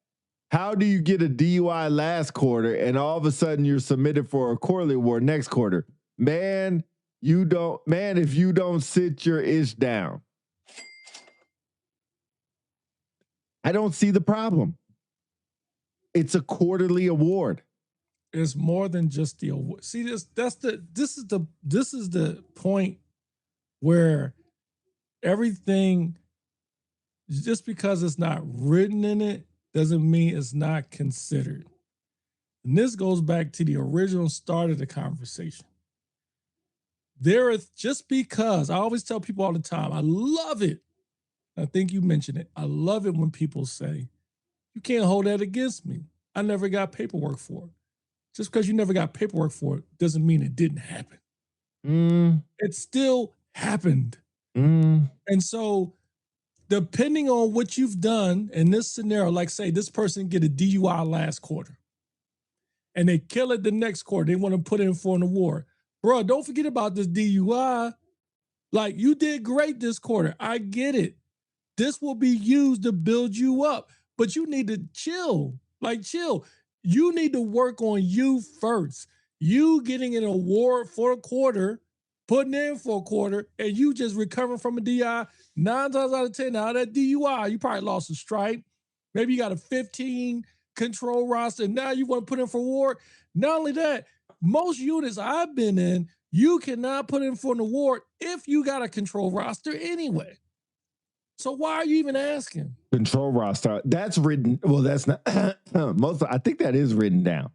How do you get a DUI last quarter and all of a sudden you're submitted for a quarterly award next quarter? Man, if you don't sit your ish down. I don't see the problem. It's a quarterly award. It's more than just the award. See, this is the point where everything, just because it's not written in it, doesn't mean it's not considered. And this goes back to the original start of the conversation. Just because, I always tell people all the time, I love it. I think you mentioned it. I love it when people say, you can't hold that against me. I never got paperwork for it. Just because you never got paperwork for it doesn't mean it didn't happen. It still happened. And so depending on what you've done in this scenario, like say this person get a DUI last quarter and they kill it the next quarter, they want to put in for an award. Bro, don't forget about this DUI. Like, you did great this quarter. I get it. This will be used to build you up, but you need to chill. Like, chill. You need to work on you first. You getting an award for a quarter, putting in for a quarter, and you just recovering from a DI. 9 times out of 10, now that DUI, you probably lost a stripe. Maybe you got a 15 control roster. Now you want to put in for award. Not only that, most units I've been in, you cannot put in for an award if you got a control roster anyway. So why are you even asking? Control roster. That's written. Well, that's not I think that is written down.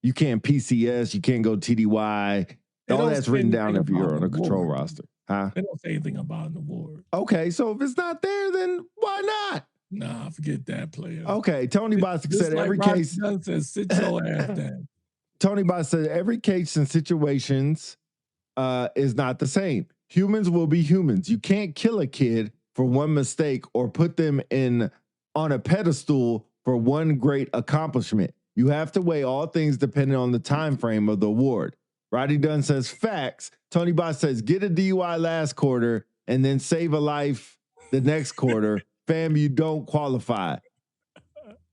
You can't PCS, you can't go TDY. All that's written down if you're on a control roster. Huh? They don't say anything about an award. Okay, so if it's not there, then why not? Nah, forget that, player. Okay, Tony Bostic said every case. Says, sit your ass down. Tony Bostic said every case and situations is not the same. Humans will be humans. You can't kill a kid for one mistake or put them on a pedestal for one great accomplishment. You have to weigh all things depending on the time frame of the award. Roddy Dunn says facts. Tony Bostic says get a DUI last quarter and then save a life the next quarter. Fam, you don't qualify.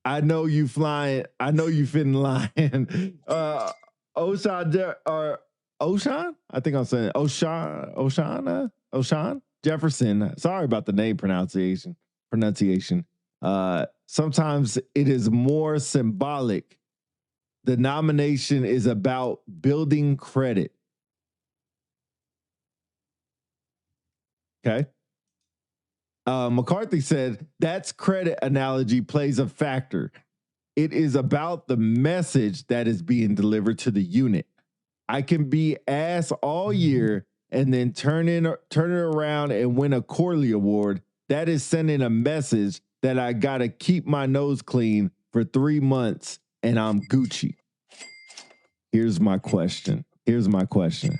I know you flying. I know you fitting lying. Oshan? I think I'm saying Oshan Jefferson. Sorry about the name pronunciation. Sometimes it is more symbolic. The nomination is about building credit. Okay. McCarthy said that's credit analogy plays a factor. It is about the message that is being delivered to the unit. I can be ass all year and then turn it around and win a quarterly award. That is sending a message that I got to keep my nose clean for 3 months and I'm Gucci. Here's my question. Here's my question.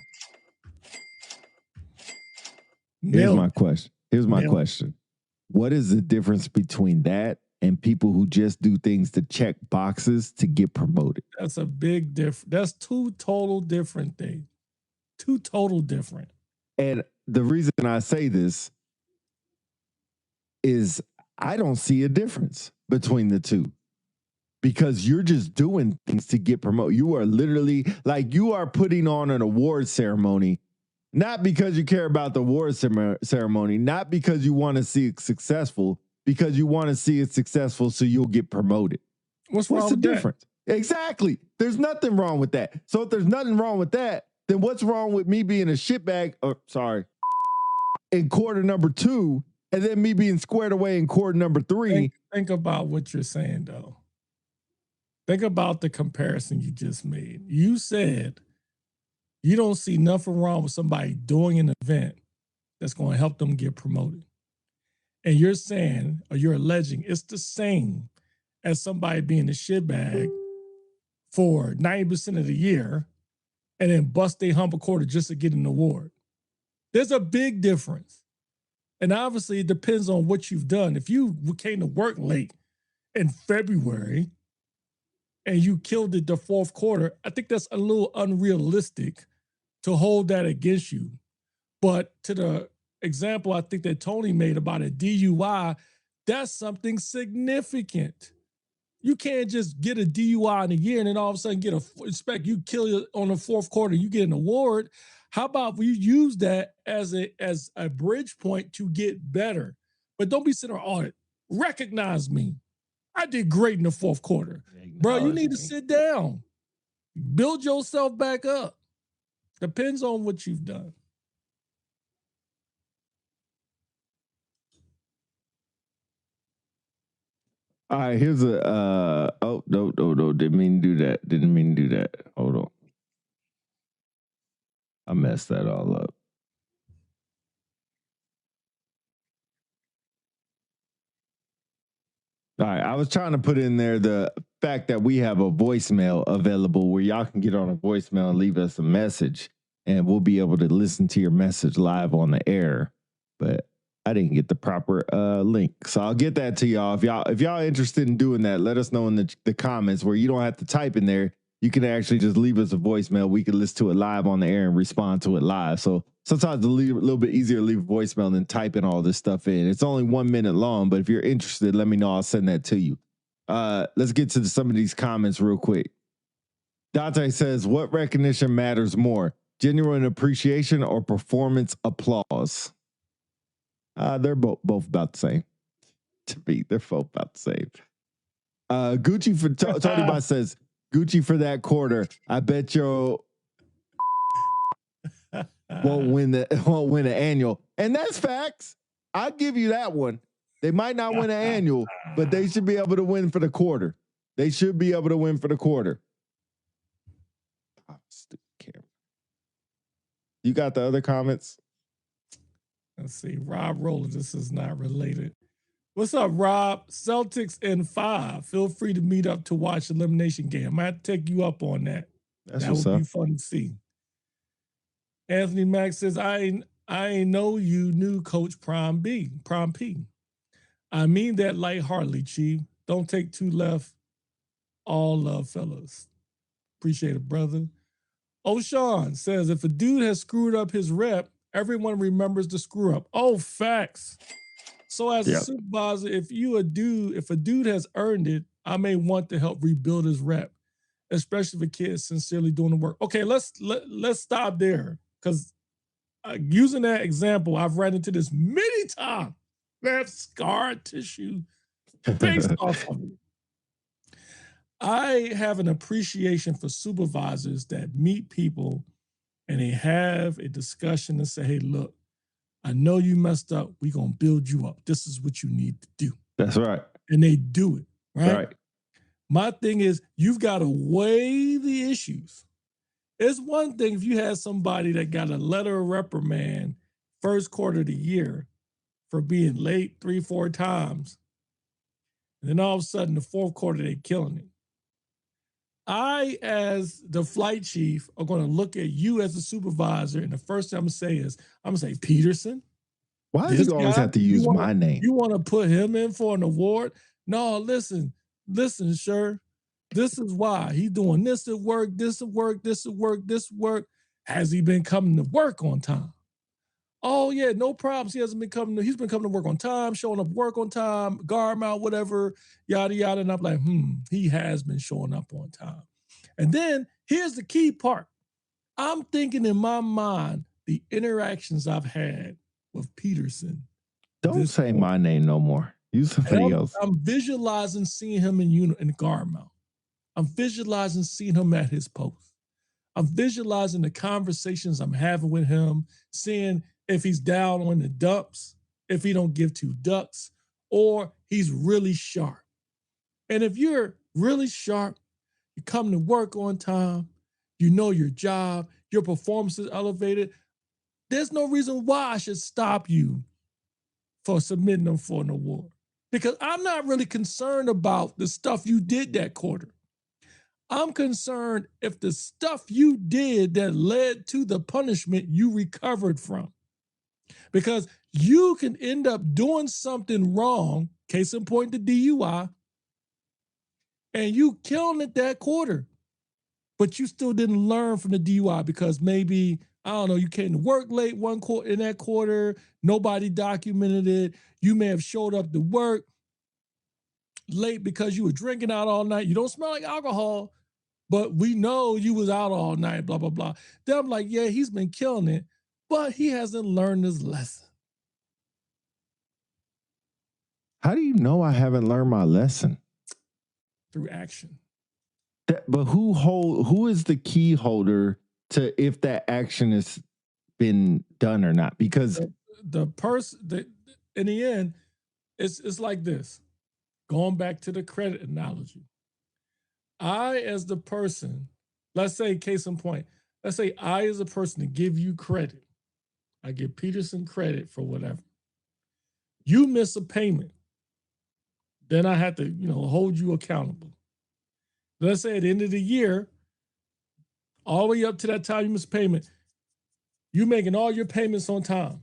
What is the difference between that and people who just do things to check boxes to get promoted? That's a big difference. That's two total different things. Two total different. And the reason I say this is I don't see a difference between the two. Because you're just doing things to get promoted. You are literally like you are putting on an award ceremony, not because you care about the award ceremony, not because you want to see it successful, because you want to see it successful so you'll get promoted. What's the difference? Exactly. There's nothing wrong with that. So if there's nothing wrong with that, then what's wrong with me being a shitbag, in quarter number 2, and then me being squared away in quarter number 3? Think about what you're saying, though. Think about the comparison you just made. You said you don't see nothing wrong with somebody doing an event that's going to help them get promoted. And you're saying, or you're alleging, it's the same as somebody being a shitbag for 90% of the year and then bust their hump a quarter just to get an award. There's a big difference. And obviously it depends on what you've done. If you came to work late in February and you killed it the 4th quarter, I think that's a little unrealistic to hold that against you. But to the example I think that Tony made about a DUI, that's something significant. You can't just get a DUI in a year and then all of a sudden get you kill it on the fourth quarter, you get an award. How about we use that as a bridge point to get better? But don't be sitting on it. Recognize me. I did great in the fourth quarter. Bro, you need to sit down. Build yourself back up. Depends on what you've done. All right, here's a no, didn't mean to do that. Hold on. I messed that all up. All right, I was trying to put in there the fact that we have a voicemail available where y'all can get on a voicemail and leave us a message, and we'll be able to listen to your message live on the air. But I didn't get the proper link, so I'll get that to y'all. If y'all interested in doing that, let us know in the comments where you don't have to type in there. You can actually just leave us a voicemail. We can listen to it live on the air and respond to it live. So sometimes it's a little bit easier to leave a voicemail than typing all this stuff in. It's only 1 minute long, but if you're interested, let me know. I'll send that to you. Let's get to some of these comments real quick. Dante says, what recognition matters more, genuine appreciation or performance applause? They're both about the same. To me, they're both about the same. Gucci for Tony Bot says, Gucci for that quarter. I bet you won't win the annual. And that's facts. I'll give you that one. They might not win an annual, but they should be able to win for the quarter. They should be able to win for the quarter. Oh, stupid camera. You got the other comments? Let's see. Rob Roller, this is not related. What's up, Rob? Celtics in 5. Feel free to meet up to watch Elimination Game. I might take you up on that. That would be fun to see. Anthony Mack says, I know you knew Coach Prom P. I mean that lightheartedly, Chief. Don't take two left. All love, fellas. Appreciate it, brother. O'Shawn says, if a dude has screwed up his rep, everyone remembers the screw up. Oh, facts. So as a supervisor, if a dude has earned it, I may want to help rebuild his rep, especially if a kid is sincerely doing the work. Okay, let's stop there, because using that example, I've run into this many times. I have scar tissue based off of it. I have an appreciation for supervisors that meet people and they have a discussion and say, hey, look, I know you messed up. We're going to build you up. This is what you need to do. That's right. And they do it, right? My thing is, you've got to weigh the issues. It's one thing if you had somebody that got a letter of reprimand first quarter of the year for being late 3-4 times, and then all of a sudden the fourth quarter they're killing it. I, as the flight chief, are going to look at you as a supervisor, and the first thing I'm going to say is, I'm going to say, Peterson. Why does he always have to use my name? You want to put him in for an award? No, listen, sir. This is why. He's doing this at work, this at work, this at work, this at work. Has he been coming to work on time? Oh, yeah, no problems. He's been coming to work on time, showing up work on time, guard mount, whatever, yada, yada. And I'm like, he has been showing up on time. And then here's the key part. I'm thinking in my mind, the interactions I've had with Peterson. Don't say my name no more. Use somebody else. I'm visualizing seeing him in guard mount. I'm visualizing seeing him at his post. I'm visualizing the conversations I'm having with him, seeing if he's down on the dumps, if he don't give two ducks, or he's really sharp. And if you're really sharp, you come to work on time, you know your job, your performance is elevated, there's no reason why I should stop you for submitting them for an award. Because I'm not really concerned about the stuff you did that quarter. I'm concerned if the stuff you did that led to the punishment you recovered from. Because you can end up doing something wrong, case in point the DUI, and you killing it that quarter, but you still didn't learn from the DUI because maybe I don't know, you came to work late one quarter in that quarter, nobody documented it. You may have showed up to work late because you were drinking out all night. You don't smell like alcohol, but we know you was out all night, blah, blah, blah. Then I'm like, yeah, he's been killing it, but he hasn't learned his lesson. How do you know I haven't learned my lesson? Through action. But who is the key holder to if that action has been done or not? Because the person, in the end, it's like this. Going back to the credit analogy. I, as the person, let's say, case in point, let's say I, as a person, to give you credit. I give Peterson credit for whatever. You miss a payment. Then I have to, hold you accountable. Let's say at the end of the year, all the way up to that time you miss payment, you're making all your payments on time.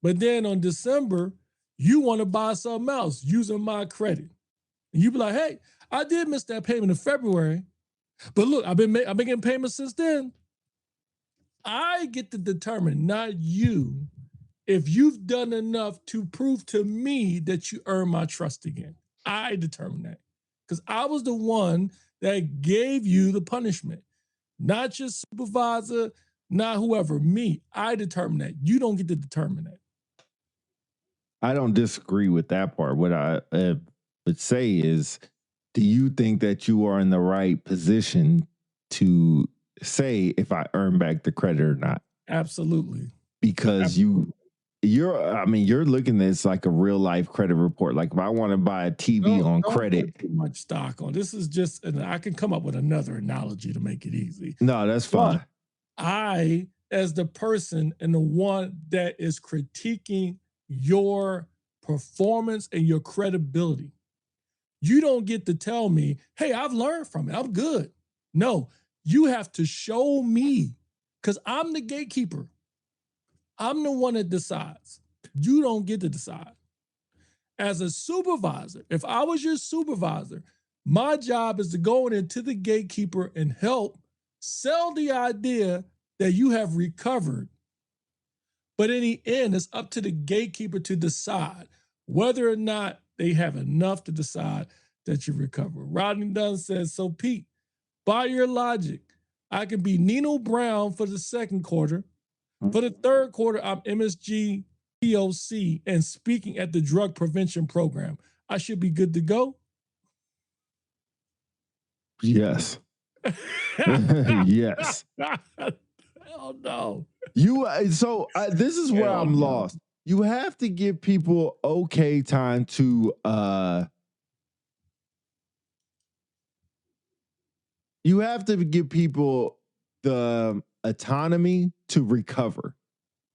But then on December, you want to buy something else using my credit. And you be like, hey, I did miss that payment in February, but look, I've been making payments since then. I get to determine, not you, if you've done enough to prove to me that you earn my trust again. I determine that. Because I was the one that gave you the punishment. Not your supervisor, not whoever, me. I determine that. You don't get to determine that. I don't disagree with that part. What I would say is, do you think that you are in the right position to say if I earn back the credit or not? Absolutely. Because you're looking at this like a real life credit report. Like if I want to buy a TV on credit. Put too much stock on this. Is just, and I can come up with another analogy to make it easy. No, that's fine. But I, as the person and the one that is critiquing your performance and your credibility, you don't get to tell me, hey, I've learned from it, I'm good. No, you have to show me, because I'm the gatekeeper. I'm the one that decides. You don't get to decide. As a supervisor, if I was your supervisor, my job is to go into the gatekeeper and help sell the idea that you have recovered. But in the end, it's up to the gatekeeper to decide whether or not they have enough to decide that you recover. Rodney Dunn says, so Pete, by your logic, I can be Nino Brown for the second quarter. For the third quarter, I'm MSG POC and speaking at the drug prevention program. I should be good to go? Yes. Yes. Hell no. This is where I'm lost. You have to give people time to you have to give people the autonomy to recover.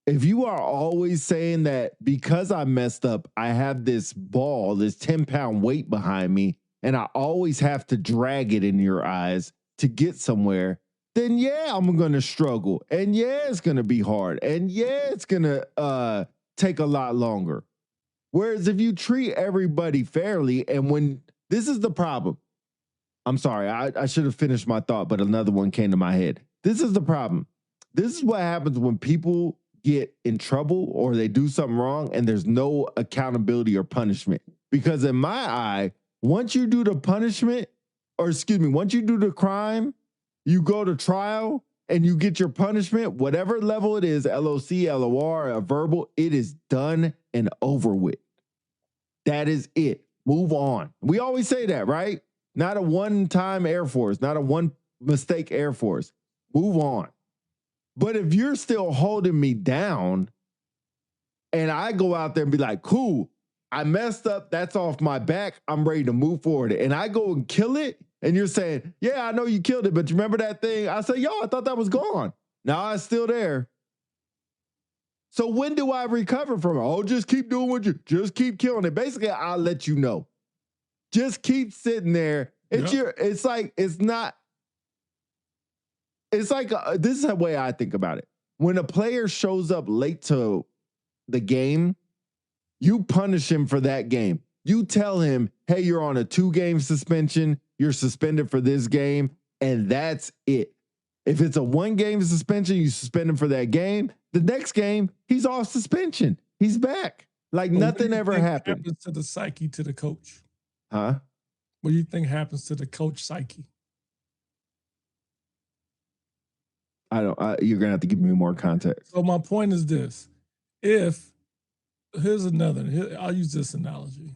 If you are always saying that because I messed up, I have this ball, this 10-pound weight behind me, and I always have to drag it in your eyes to get somewhere, then yeah, I'm going to struggle. And yeah, it's going to be hard. And yeah, it's going to take a lot longer. Whereas if you treat everybody fairly, and when this is the problem, I'm sorry, I should have finished my thought, but another one came to my head. This is the problem. This is what happens when people get in trouble or they do something wrong and there's no accountability or punishment. Because in my eye, once you do the punishment, once you do the crime, you go to trial and you get your punishment, whatever level it is, LOC, LOR, a verbal, it is done and over with. That is it. Move on. We always say that, right? Not a one-time Air Force, not a one mistake Air Force. Move on. But if you're still holding me down and I go out there and be like, cool, I messed up, that's off my back, I'm ready to move forward, and I go and kill it, and you're saying, yeah, I know you killed it, but you remember that thing? I say, I thought that was gone. Now it's still there. So when do I recover from it? Oh, just keep doing just keep killing it. Basically, I'll let you know. Just keep sitting there. This is the way I think about it. When a player shows up late to the game, you punish him for that game. You tell him, hey, you're on a 2-game suspension. You're suspended for this game. And that's it. If it's a 1 game suspension, you suspend him for that game. The next game, he's off suspension. He's back. Like nothing ever happened. What happens to the psyche to the coach? Huh? What do you think happens to the coach psyche? You're going to have to give me more context. So my point is this. I'll use this analogy.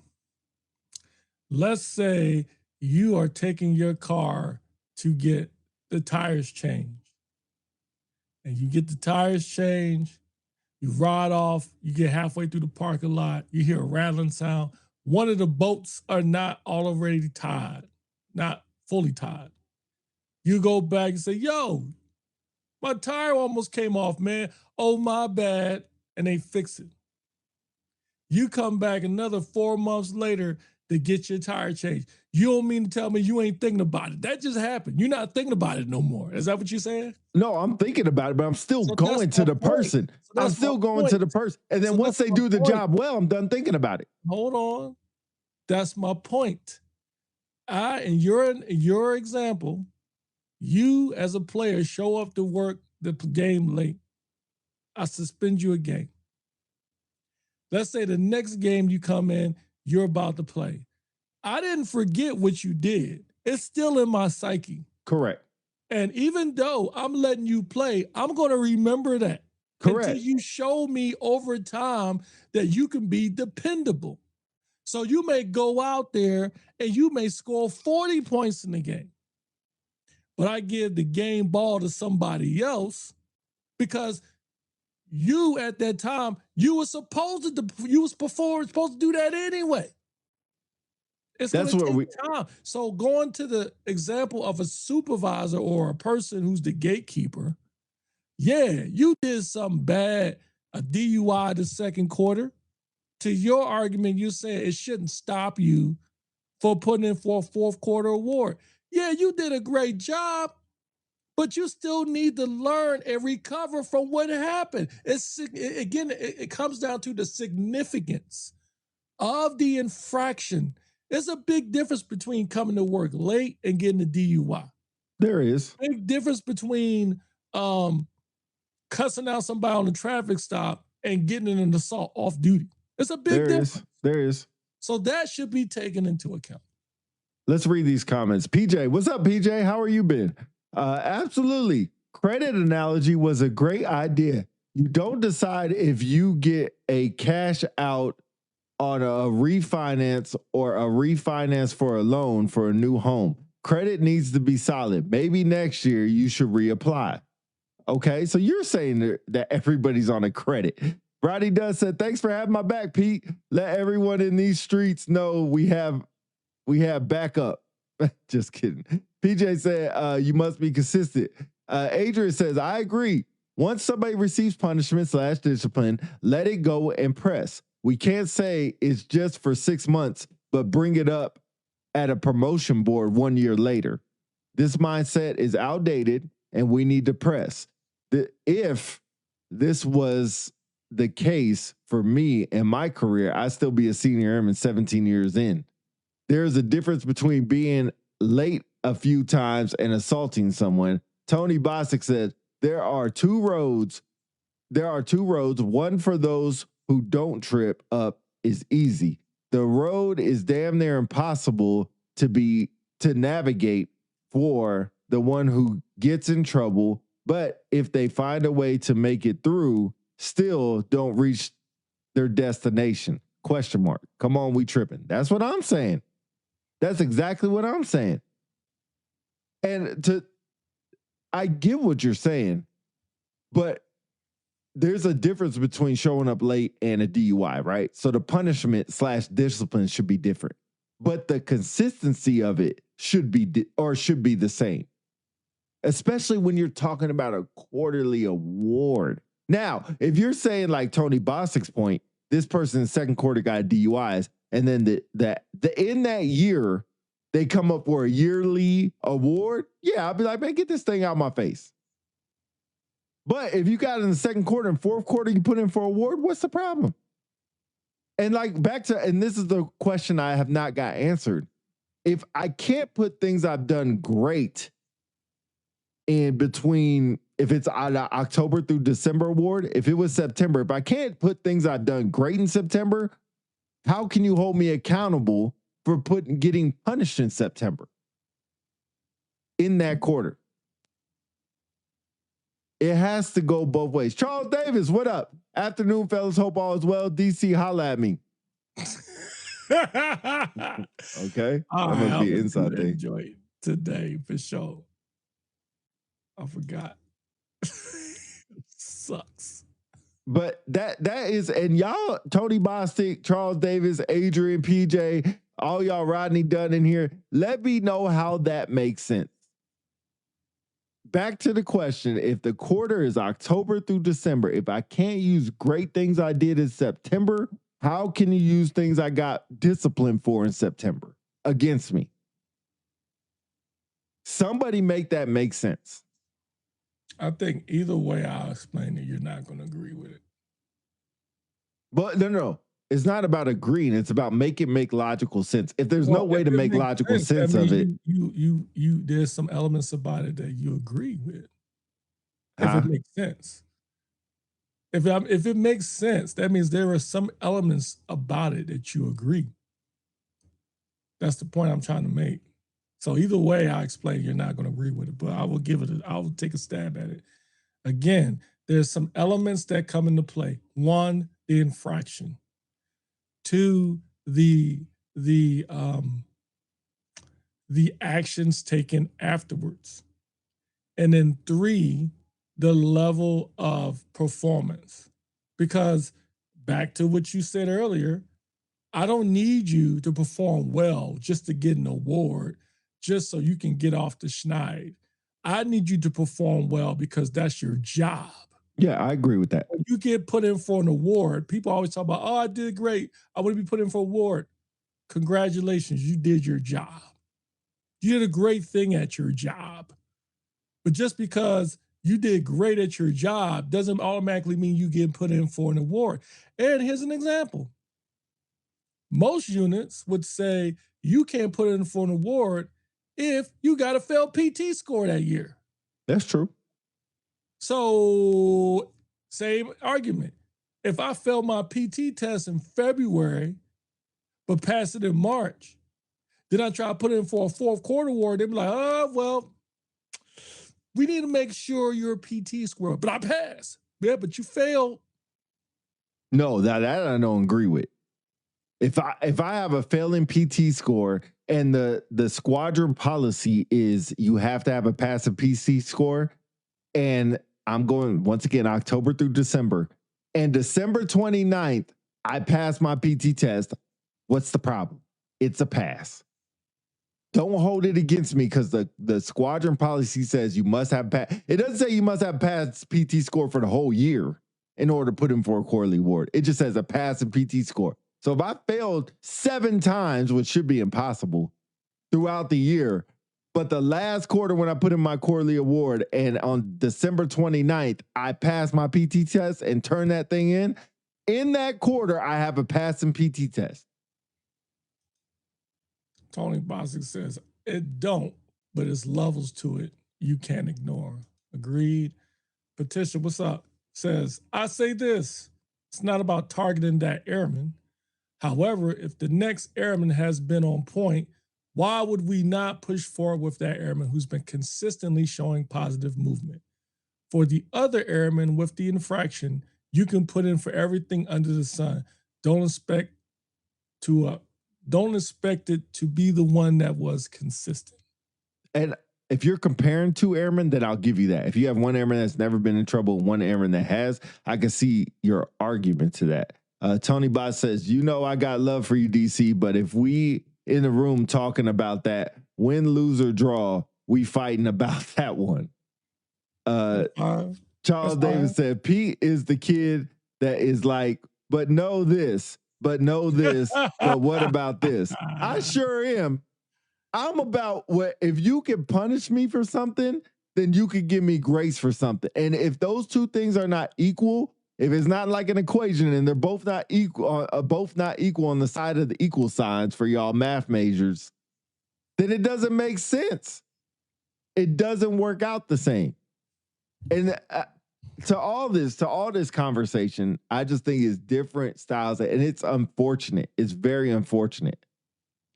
Let's say you are taking your car to get the tires changed. And you get the tires changed, you ride off, you get halfway through the parking lot, you hear a rattling sound. One of the bolts are not already tied, not fully tied. You go back and say, yo, my tire almost came off, man. Oh, my bad. And they fix it. You come back another 4 months later to get your tire changed. You don't mean to tell me you ain't thinking about it. That just happened. You're not thinking about it no more. Is that what you're saying? No, I'm thinking about it, but I'm still going to the person. I'm still going to the person. And then once they do the job well, I'm done thinking about it. Hold on. That's my point. In your example, you as a player show up to work the game late. I suspend you a game. Let's say the next game you come in, you're about to play. I didn't forget what you did. It's still in my psyche. Correct. And even though I'm letting you play, I'm going to remember that. Correct. Until you show me over time that you can be dependable. So you may go out there and you may score 40 points in the game. But I give the game ball to somebody else because you at that time, you were supposed to do that anyway. It's going to take time. So going to the example of a supervisor or a person who's the gatekeeper, yeah, you did something bad, a DUI the second quarter. To your argument, you said it shouldn't stop you for putting in for a fourth quarter award. Yeah, you did a great job, but you still need to learn and recover from what happened. It comes down to the significance of the infraction. There's a big difference between coming to work late and getting a DUI. There is. Big difference between cussing out somebody on a traffic stop and getting in an assault off duty. It's a big difference. There is. So that should be taken into account. Let's read these comments. PJ, what's up, PJ? How are you been? Absolutely. Credit analogy was a great idea. You don't decide if you get a cash out on a refinance or a refinance for a loan for a new home. Credit needs to be solid. Maybe next year you should reapply. Okay, so you're saying that everybody's on a credit. Roddy Does said, thanks for having my back, Pete. Let everyone in these streets know we have backup. Just kidding. PJ said, you must be consistent. Adrian says, I agree. Once somebody receives punishment / discipline, let it go and press. We can't say it's just for 6 months, but bring it up at a promotion board 1 year later. This mindset is outdated and we need to press. If this was the case for me in my career, I'd still be a senior airman 17 years in. There's a difference between being late a few times and assaulting someone. Tony Bosick said, there are two roads. One for those who don't trip up is easy. The road is damn near impossible to navigate for the one who gets in trouble. But if they find a way to make it through, still don't reach their destination. ? Come on, we tripping. That's what I'm saying. That's exactly what I'm saying. And I get what you're saying, but there's a difference between showing up late and a DUI, right? So the punishment / discipline should be different, but the consistency of it should be the same, especially when you're talking about a quarterly award. Now, if you're saying like Tony Bosick's point, this person in the second quarter got DUIs, and then in that year, they come up for a yearly award, yeah, I'll be like, man, get this thing out of my face. But if you got it in the second quarter and fourth quarter, you put in for award, what's the problem? And like and this is the question I have not got answered. If I can't put things I've done great in between, if it's an October through December award, if it was September, if I can't put things I've done great in September, how can you hold me accountable for getting punished in September in that quarter? It has to go both ways. Charles Davis, what up? Afternoon, fellas. Hope all is well. DC, holla at me. Okay. That must be an inside thing. Enjoy today for sure. I forgot. Sucks. But that is, and y'all, Tony Bostic, Charles Davis, Adrian, PJ, all y'all Rodney Dunn in here, let me know how that makes sense. Back to the question, if the quarter is October through December, if I can't use great things I did in September, how can you use things I got disciplined for in September against me? Somebody make that make sense. I think either way I'll explain it, you're not going to agree with it. But no. It's not about agreeing. It's about make logical sense. If there's no way to make logical sense of it, you there's some elements about it that you agree with. If it makes sense. If it makes sense, that means there are some elements about it that you agree. That's the point I'm trying to make. So either way, I explain you're not going to agree with it, but I will take a stab at it. Again, there's some elements that come into play. One, the infraction. Two, the actions taken afterwards. And then three, the level of performance. Because back to what you said earlier, I don't need you to perform well just to get an award, just so you can get off the schneid. I need you to perform well because that's your job. Yeah, I agree with that. When you get put in for an award, people always talk about, oh, I did great. I want to be put in for an award. Congratulations, you did your job. You did a great thing at your job. But just because you did great at your job doesn't automatically mean you get put in for an award. And here's an example. Most units would say you can't put in for an award if you got a failed PT score that year. That's true. So, same argument. If I failed my PT test in February, but passed it in March, then I try to put in for a fourth quarter award, they'd be like, oh, well, we need to make sure you're a PT score. But I passed. Yeah, but you failed. No, that I don't agree with. If I have a failing PT score and the squadron policy is you have to have a passive PT score, and I'm going, once again, October through December, and December 29th, I passed my PT test, what's the problem? It's a pass. Don't hold it against me because the squadron policy says you must have passed. It doesn't say you must have passed PT score for the whole year in order to put in for a quarterly award. It just says a pass and PT score. So if I failed 7 times, which should be impossible, throughout the year, but the last quarter when I put in my quarterly award and on December 29th, I passed my PT test and turned that thing in that quarter, I have a passing PT test. Tony Bostic says, it don't, but it's levels to it you can't ignore. Agreed. Patricia, what's up? Says, I say this, it's not about targeting that airman. However, if the next airman has been on point, why would we not push forward with that airman who's been consistently showing positive movement? For the other airman with the infraction, you can put in for everything under the sun. Don't expect it to be the one that was consistent. And if you're comparing 2 airmen, then I'll give you that. If you have one airman that's never been in trouble, one airman that has, I can see your argument to that. Tony Bot says, I got love for you, DC, but if we in the room talking about that, win, lose, or draw, we fighting about that one. Charles Davis said, Pete is the kid that is like, but know this, but what about this? I sure am. I'm about what, if you can punish me for something, then you could give me grace for something. And if those two things are not equal, if it's not like an equation and they're both not equal on the side of the equal signs for y'all math majors, then it doesn't make sense. It doesn't work out the same. And to all this conversation, I just think it's different styles, and it's unfortunate. It's very unfortunate.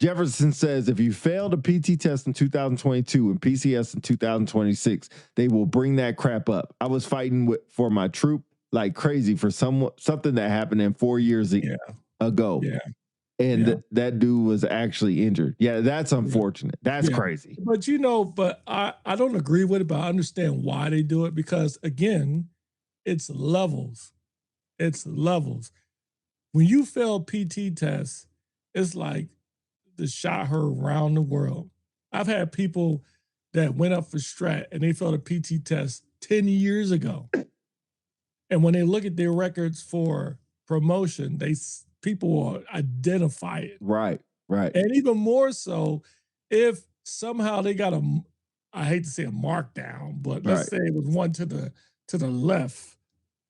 Jefferson says if you failed a PT test in 2022 and PCS in 2026, they will bring that crap up. I was fighting for my troop like crazy for something that happened in 4 years ago. Yeah. And that dude was actually injured. Yeah, that's unfortunate. That's crazy. But I don't agree with it, but I understand why they do it, because again, it's levels. It's levels. When you fail PT tests, it's like the shot heard around the world. I've had people that went up for strat and they failed a PT test 10 years ago. And when they look at their records for promotion, people will identify it. Right. And even more so, if somehow they got I hate to say a markdown, but let's say it was one to the left,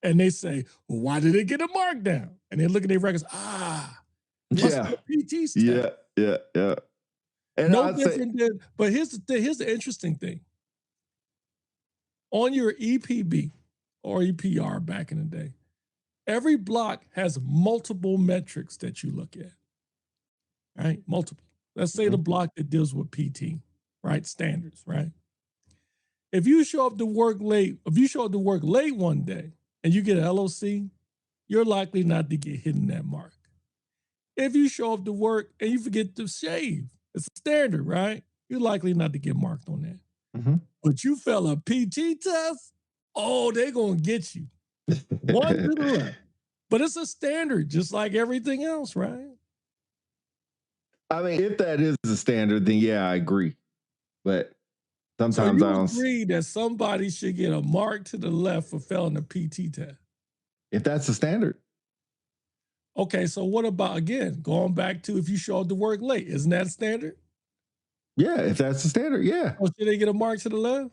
and they say, well, why did they get a markdown? And they look at their records, yeah. PT test. Yeah. And no different than, but here's the interesting thing. On your EPB or EPR back in the day, every block has multiple metrics that you look at, right? Multiple. Let's say the block that deals with PT, right? Standards, right? If you show up to work late one day and you get an LOC, you're likely not to get hit in that mark. If you show up to work and you forget to shave, it's a standard, right? You're likely not to get marked on that. Mm-hmm. But you fail a PT test, they're going to get you. One to the left. But it's a standard, just like everything else, right? I mean, if that is a standard, then yeah, I agree. But sometimes I don't agree that somebody should get a mark to the left for failing a PT test. If that's the standard. Okay, so what about, again, going back to if you show up to work late, isn't that a standard? Yeah, if that's the standard, yeah. Or should they get a mark to the left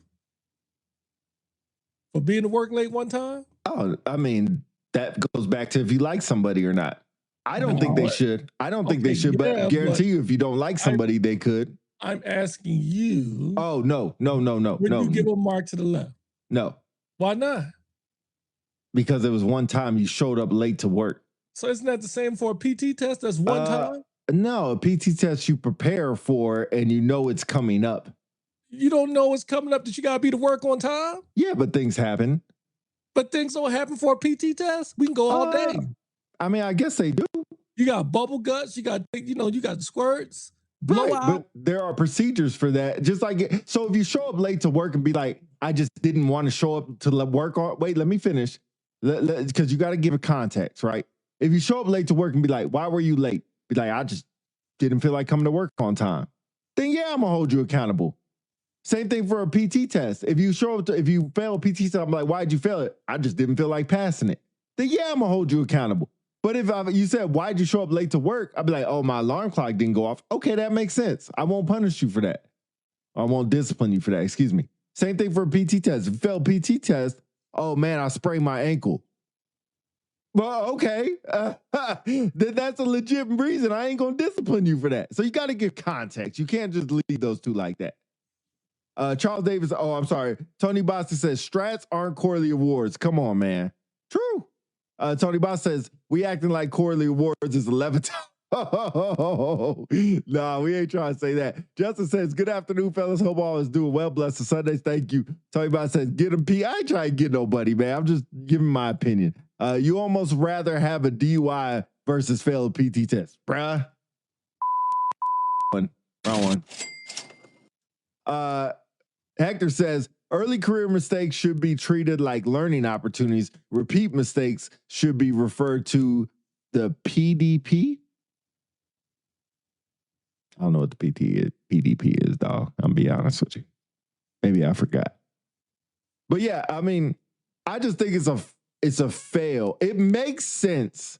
for being to work late one time? Oh, I mean, that goes back to if you like somebody or not. I don't think they should. I don't think they should, but I guarantee you if you don't like somebody, they could. I'm asking you. Oh, no. Would you give a mark to the left? No. Why not? Because it was one time you showed up late to work. So isn't that the same for a PT test? That's one time? No, a PT test you prepare for and you know it's coming up. You don't know it's coming up that you got to be to work on time? Yeah, but things happen. But things don't happen for a PT test? We can go all day. I mean, I guess they do. You got bubble guts. You got squirts. Blowout. Right, but there are procedures for that. Just like, so if you show up late to work and be like, I just didn't want to show up to work on, wait, let me finish. Because you got to give it context, right? If you show up late to work and be like, why were you late? Be like, I just didn't feel like coming to work on time. Then yeah, I'm going to hold you accountable. Same thing for a PT test. If you fail a PT test, I'm like, why'd you fail it? I just didn't feel like passing it. Then yeah, I'm going to hold you accountable. But if you said, why'd you show up late to work? I'd be like, oh, my alarm clock didn't go off. Okay, that makes sense. I won't punish you for that. I won't discipline you for that. Excuse me. Same thing for a PT test. If you fail a PT test, oh man, I sprained my ankle. Well, okay. Then that's a legit reason. I ain't going to discipline you for that. So you got to give context. You can't just leave those two like that. Charles Davis, I'm sorry. Tony Boston says, strats aren't quarterly awards. Come on, man. True. Tony Boss says, we acting like quarterly awards is 11 times. No, we ain't trying to say that. Justin says, good afternoon, fellas. Hope all is doing well. Blessed Sundays. Thank you. Tony Boss says, get him P. I ain't trying to get nobody, man. I'm just giving my opinion. You almost rather have a DUI versus fail a PT test, bruh. Wrong one. Hector says, early career mistakes should be treated like learning opportunities. Repeat mistakes should be referred to the PDP. I don't know what the PDP is, dog. I'm be honest with you. Maybe I forgot. But yeah, I mean, I just think it's a fail. It makes sense.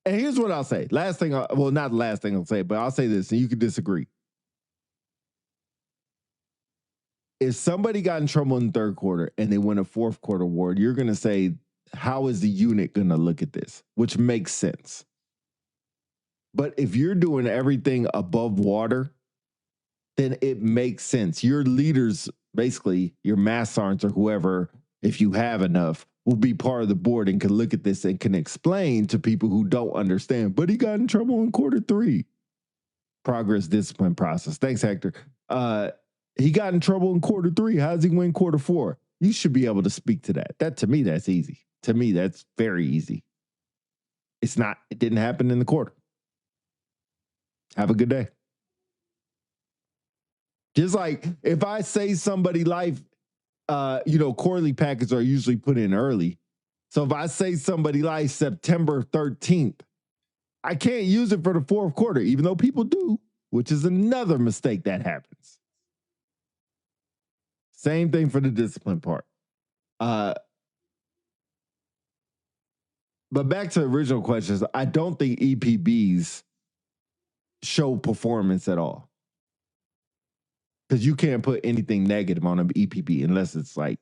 And here's what I'll say. Not the last thing I'll say, but I'll say this, and you can disagree. If somebody got in trouble in the third quarter and they win a fourth quarter award, you're going to say, how is the unit going to look at this? Which makes sense. But if you're doing everything above water, then it makes sense. Your leaders Basically, your master sergeants or whoever, if you have enough, will be part of the board and can look at this and can explain to people who don't understand. But he got in trouble in quarter 3. Progress discipline process. Thanks, Hector. He got in trouble in quarter 3. How does he win quarter 4? You should be able to speak to that. To me, that's easy. To me, that's very easy. It didn't happen in the quarter. Have a good day. Just like if I say somebody life, quarterly packets are usually put in early. So if I say somebody life September 13th, I can't use it for the 4th quarter, even though people do, which is another mistake that happens. Same thing for the discipline part. But back to the original questions, I don't think EPBs show performance at all. Because you can't put anything negative on an EPB unless it's like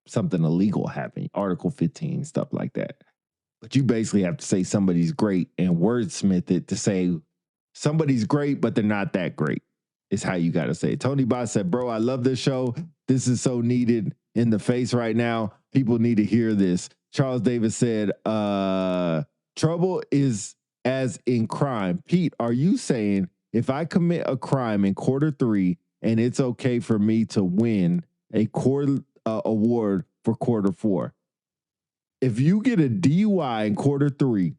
something illegal happening, Article 15, stuff like that. But you basically have to say somebody's great and wordsmith it to say somebody's great, but they're not that great, is how you got to say it. Tony Boss said, bro, I love this show. This is so needed in the face right now. People need to hear this. Charles Davis said, trouble is as in crime. Pete, are you saying if I commit a crime in quarter 3 and it's okay for me to win a quarter award for quarter 4? If you get a DUI in quarter 3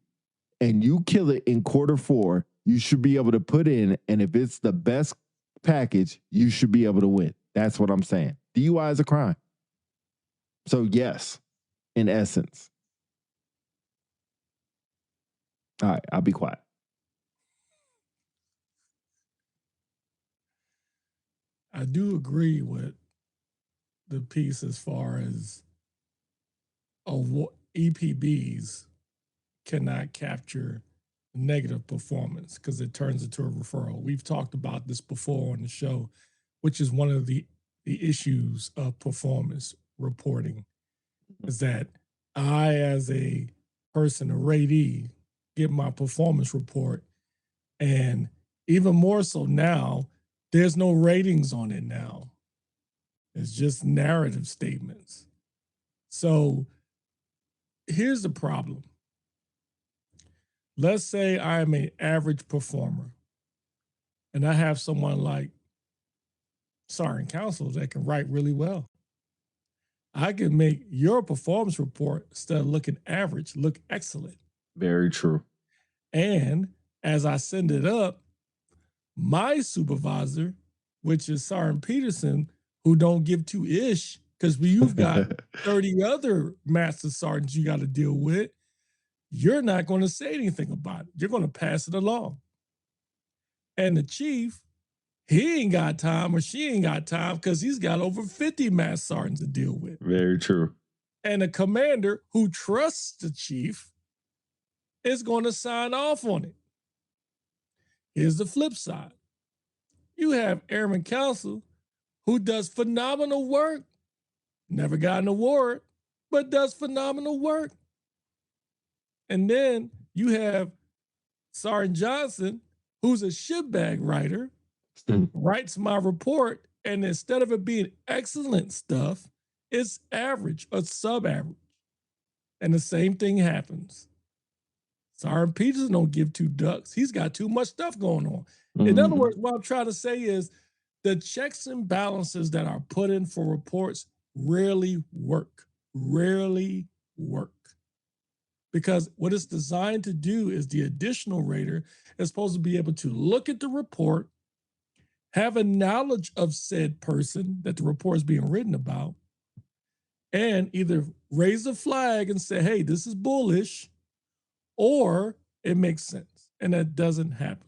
and you kill it in quarter 4, you should be able to put in, and if it's the best package, you should be able to win. That's what I'm saying. DUI is a crime. So yes, in essence. All right, I'll be quiet. I do agree with the piece as far as EPBs cannot capture negative performance because it turns into a referral. We've talked about this before on the show, which is one of the issues of performance reporting, is that I, as a person, a ratee, get my performance report, and even more so now, there's no ratings on it now. It's just narrative statements. So here's the problem. Let's say I'm an average performer and I have someone like Sergeant Counsel that can write really well. I can make your performance report, instead of looking average, look excellent. Very true. And as I send it up, my supervisor, which is Sergeant Peterson, who don't give two ish, because you've got 30 other master sergeants you got to deal with, you're not going to say anything about it. You're going to pass it along. And the chief, he ain't got time, or she ain't got time, because he's got over 50 master sergeants to deal with. Very true. And the commander who trusts the chief is going to sign off on it. Here's the flip side. You have Airman Counsel who does phenomenal work, never got an award, but does phenomenal work. And then you have Sergeant Johnson, who's a shitbag writer, writes my report, and instead of it being excellent stuff, it's average or sub-average. And the same thing happens. Sergeant Peterson don't give two ducks. He's got too much stuff going on. In other words, what I'm trying to say is the checks and balances that are put in for reports rarely work. Because what it's designed to do is the additional rater is supposed to be able to look at the report, have a knowledge of said person that the report is being written about, and either raise a flag and say, hey, this is bullish, or it makes sense. And that doesn't happen.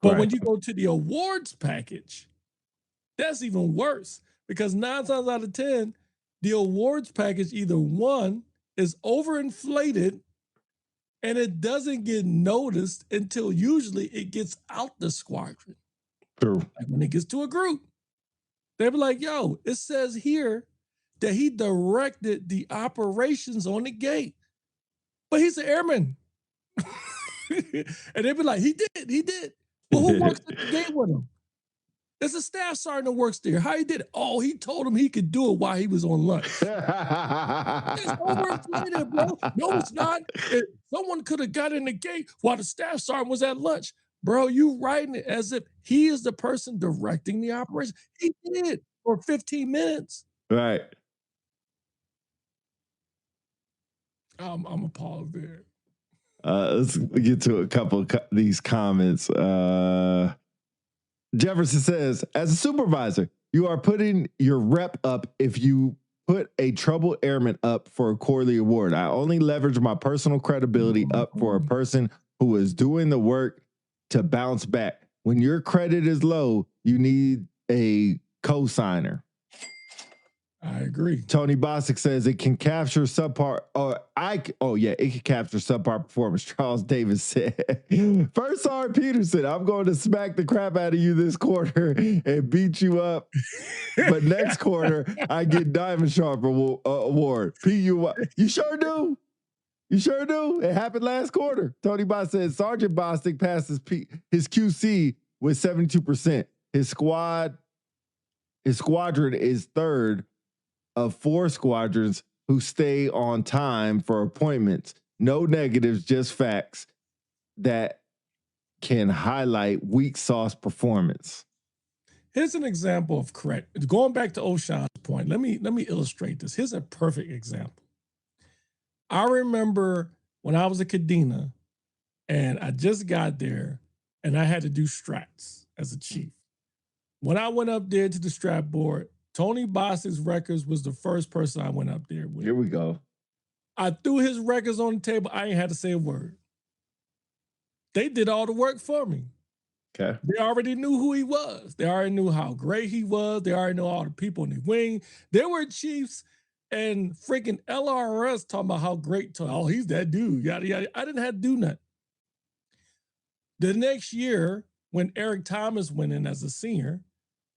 But when you go to the awards package, that's even worse, because 9 times out of 10, the awards package, either one, is overinflated and it doesn't get noticed until usually it gets out the squadron. True. Like when it gets to a group, they be like, yo, it says here that he directed the operations on the gate, but he's an airman. And they be like, he did. Well, who works at the gate with him? There's a staff sergeant that works there. How he did it? Oh, he told him he could do it while he was on lunch. It's overinflated, bro. No, it's not. Someone could have got in the gate while the staff sergeant was at lunch. Bro, you writing it as if he is the person directing the operation. He did for 15 minutes. Right. I'm appalled there. Let's get to a couple of these comments. Jefferson says, as a supervisor, you are putting your rep up if you put a troubled airman up for a quarterly award. I only leverage my personal credibility up for a person who is doing the work to bounce back. When your credit is low, you need a co-signer. I agree. Tony Bosick says it can capture subpar. It can capture subpar performance. Charles Davis said, First Sergeant Peterson, I'm going to smack the crap out of you this quarter and beat you up. But next quarter, I get Diamond Sharp award. PUI. You sure do. You sure do. It happened last quarter. Tony Bosick says Sergeant Bosick passed his QC with 72%. His squadron is third of 4 squadrons who stay on time for appointments. No negatives, just facts that can highlight weak sauce performance. Here's an example of correct. Going back to O'Shawn's point, let me illustrate this. Here's a perfect example. I remember when I was a Kadena and I just got there and I had to do strats as a chief. When I went up there to the strat board, Tony Bosick's records was the first person I went up there with. Here we go. I threw his records on the table. I ain't had to say a word. They did all the work for me. Okay. They already knew who he was. They already knew how great he was. They already knew all the people in the wing. There were chiefs and freaking LRS talking about how great. Oh, he's that dude. Yada, yada. I didn't have to do nothing. The next year, when Eric Thomas went in as a senior,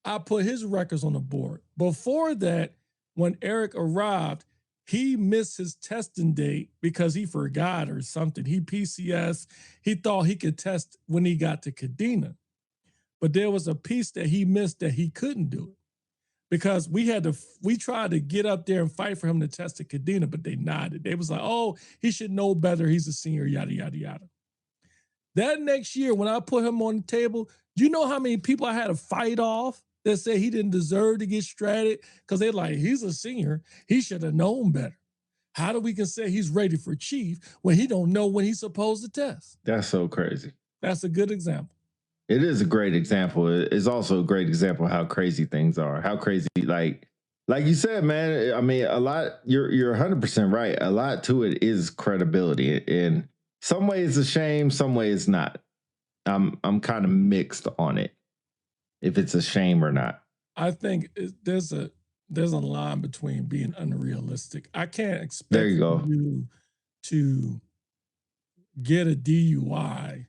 I put his records on the board. Before that, when Eric arrived, he missed his testing date because he forgot or something. He PCS. He thought he could test when he got to Kadena. But there was a piece that he missed that he couldn't do it because we tried to get up there and fight for him to test at Kadena, but they nodded. They was like, oh, he should know better. He's a senior, yada, yada, yada. That next year, when I put him on the table, you know how many people I had to fight off that said he didn't deserve to get stratted because they're like, he's a senior. He should have known better. How do we can say he's ready for chief when he don't know when he's supposed to test? That's so crazy. That's a good example. It is a great example. It's also a great example of how crazy things are. How crazy, like you said, man. I mean, a lot. You're 100% right. A lot to it is credibility. In some ways, it's a shame. Some ways, not. I'm kind of mixed on it. If it's a shame or not. I think there's a line between being unrealistic. I can't expect you to get a DUI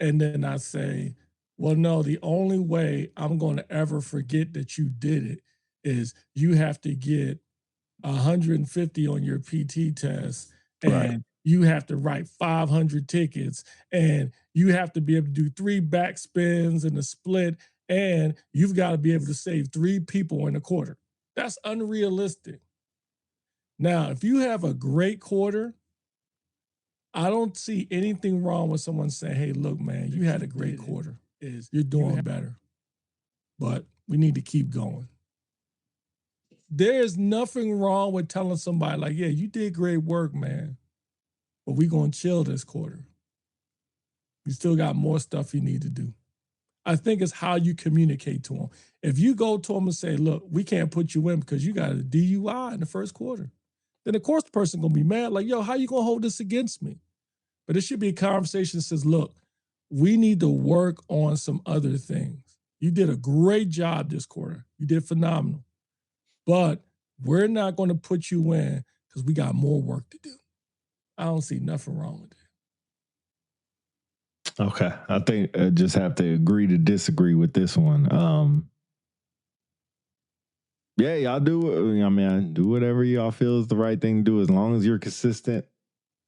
and then I say, well, no, the only way I'm going to ever forget that you did it is you have to get 150 on your PT test and you have to write 500 tickets and you have to be able to do 3 backspins and a split. And you've got to be able to save 3 people in a quarter. That's unrealistic. Now, if you have a great quarter, I don't see anything wrong with someone saying, hey, look, man, you had a great quarter. You're doing better. But we need to keep going. There's nothing wrong with telling somebody like, yeah, you did great work, man. But we're going to chill this quarter. You still got more stuff you need to do. I think it's how you communicate to them. If you go to them and say, look, we can't put you in because you got a DUI in the first quarter, then of course the person going to be mad. Like, yo, how you going to hold this against me? But it should be a conversation that says, look, we need to work on some other things. You did a great job this quarter. You did phenomenal. But we're not going to put you in because we got more work to do. I don't see nothing wrong with that. Okay, I think I just have to agree to disagree with this one. Yeah, y'all do. I mean, do whatever y'all feel is the right thing to do as long as you're consistent.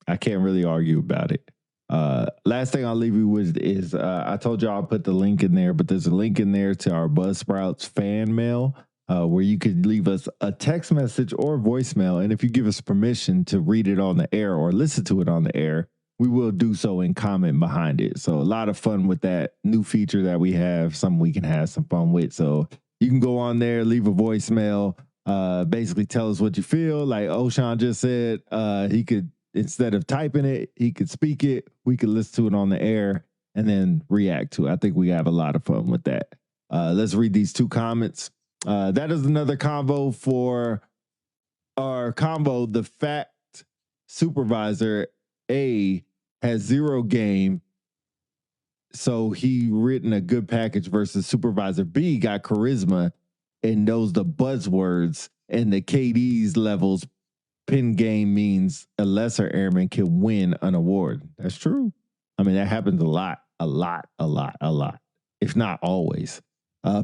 I can't really argue about it. Last thing I'll leave you with is I told y'all I'll put the link in there, but there's a link in there to our Buzzsprouts fan mail where you could leave us a text message or voicemail. And if you give us permission to read it on the air or listen to it on the air, we will do so and comment behind it. So a lot of fun with that new feature that we have, something we can have some fun with. So you can go on there, leave a voicemail, basically tell us what you feel. Like Oshan just said, he could, instead of typing it, he could speak it. We could listen to it on the air and then react to it. I think we have a lot of fun with that. Let's read these two comments. That is another convo for our combo. The fact supervisor A has 0 game, so he written a good package versus supervisor B got charisma and knows the buzzwords and the KD's levels. Pin game means a lesser airman can win an award. That's true. I mean, that happens a lot, if not always.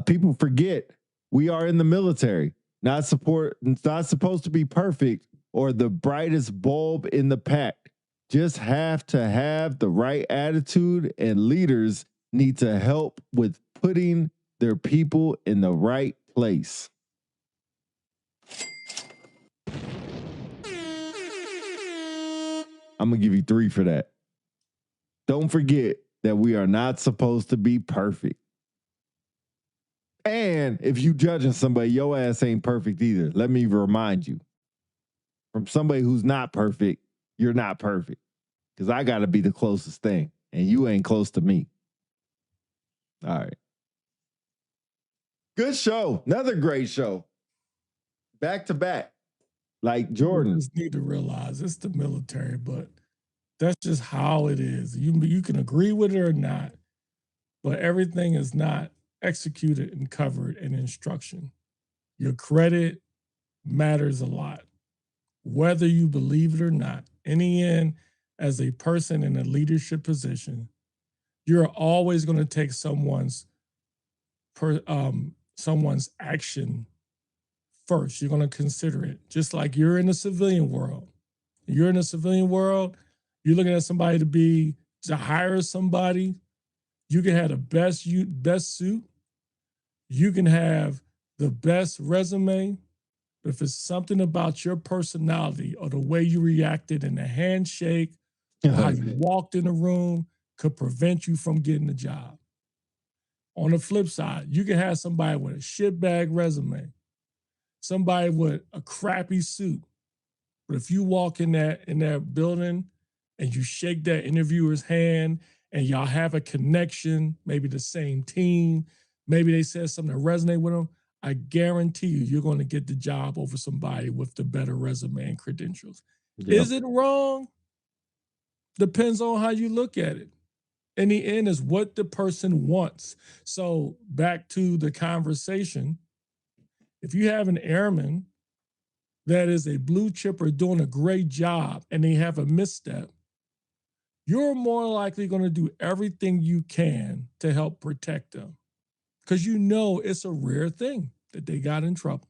People forget we are in the military, not supposed to be perfect or the brightest bulb in the pack. Just have to have the right attitude, and leaders need to help with putting their people in the right place. I'm going to give you 3 for that. Don't forget that we are not supposed to be perfect. And if you judging somebody, your ass ain't perfect either. Let me remind you. From somebody who's not perfect, you're not perfect. Because I got to be the closest thing. And you ain't close to me. All right. Good show. Another great show. Back to back. Like Jordan. You just need to realize it's the military, but that's just how it is. You can agree with it or not, but everything is not executed and covered in instruction. Your credit matters a lot, whether you believe it or not. In the end, as a person in a leadership position, you're always going to take someone's action first. You're going to consider it, just like you're in the civilian world. You're in the civilian world. You're looking at somebody to hire somebody. You can have the best suit. You can have the best resume. But if it's something about your personality or the way you reacted in the handshake, or how you walked in the room, could prevent you from getting the job. On the flip side, you can have somebody with a shitbag resume, somebody with a crappy suit. But if you walk in that building and you shake that interviewer's hand and y'all have a connection, maybe the same team, maybe they said something that resonated with them, I guarantee you're going to get the job over somebody with the better resume and credentials. Yep. Is it wrong? Depends on how you look at it. In the end, is what the person wants. So back to the conversation, if you have an airman that is a blue chipper doing a great job and they have a misstep, you're more likely going to do everything you can to help protect them because you know it's a rare thing that they got in trouble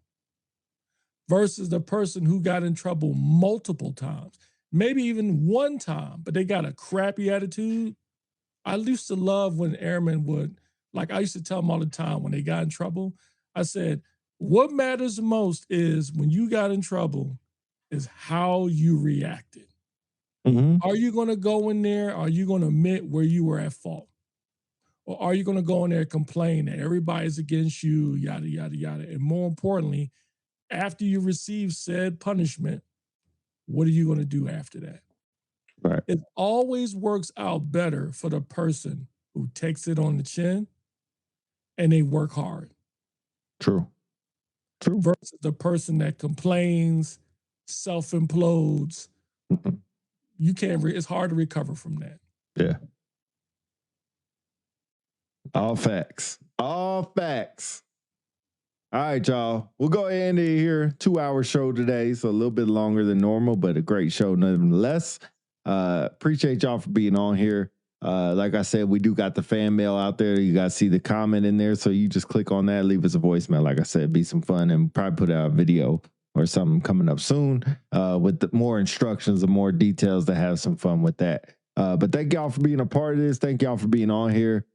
versus the person who got in trouble multiple times, maybe even one time, but they got a crappy attitude. I used to love when airmen would, like I used to tell them all the time when they got in trouble, I said, what matters most is when you got in trouble is how you reacted. Mm-hmm. Are you going to go in there? Are you going to admit where you were at fault? Or are you going to go in there and complain that everybody's against you, yada, yada, yada? And more importantly, after you receive said punishment, what are you going to do after that? Right. It always works out better for the person who takes it on the chin and they work hard. True. Versus the person that complains, self-implodes. Mm-hmm. You can't, it's hard to recover from that. Yeah. All facts. All facts. All right, y'all. We'll go ahead and end here. 2-hour show today, so a little bit longer than normal, but a great show nonetheless. Appreciate y'all for being on here. Like I said, we do got the fan mail out there. You guys see the comment in there, so you just click on that, leave us a voicemail. Like I said, be some fun, and probably put out a video or something coming up soon with more instructions and more details to have some fun with that. But thank y'all for being a part of this. Thank y'all for being on here.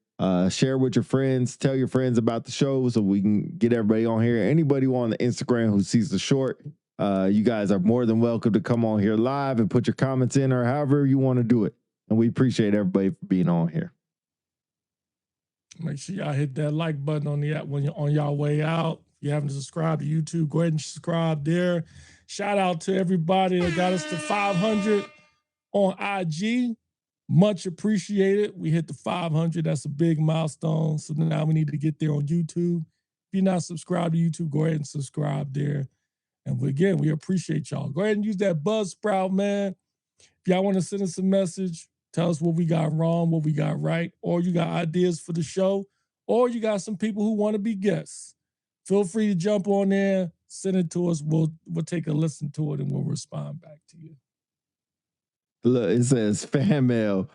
Share with your friends. Tell your friends about the show so we can get everybody on here. Anybody on the Instagram who sees the short, you guys are more than welcome to come on here live and put your comments in or however you want to do it. And we appreciate everybody for being on here. Make sure y'all hit that like button on the app when you're on y'all way out. If you haven't subscribed to YouTube, go ahead and subscribe there. Shout out to everybody that got us to 500 on IG. Much appreciated. We hit the 500. That's a big milestone. So now we need to get there on YouTube. If you're not subscribed to YouTube, go ahead and subscribe there. And again, we appreciate y'all. Go ahead and use that Buzzsprout, man. If y'all want to send us a message, tell us what we got wrong, what we got right, or you got ideas for the show, or you got some people who want to be guests. Feel free to jump on there, send it to us. We'll take a listen to it and we'll respond back to you. Look, it says fan mail.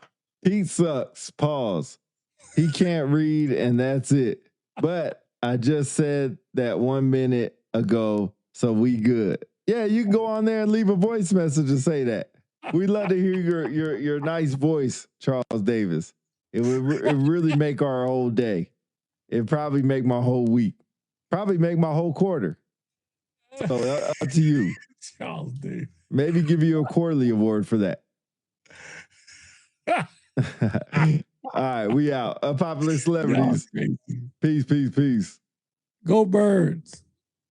Pete sucks. Pause. He can't read, and that's it. But I just said that 1 minute ago, so we good. Yeah, you can go on there and leave a voice message and say that. We'd love to hear your nice voice, Charles Davis. It would really make our whole day. It'd probably make my whole week. Probably make my whole quarter. So up to you. Charles Davis. Maybe give you a quarterly award for that. All right, we out. Unpopular celebrities. Peace, peace, peace. Go Birds.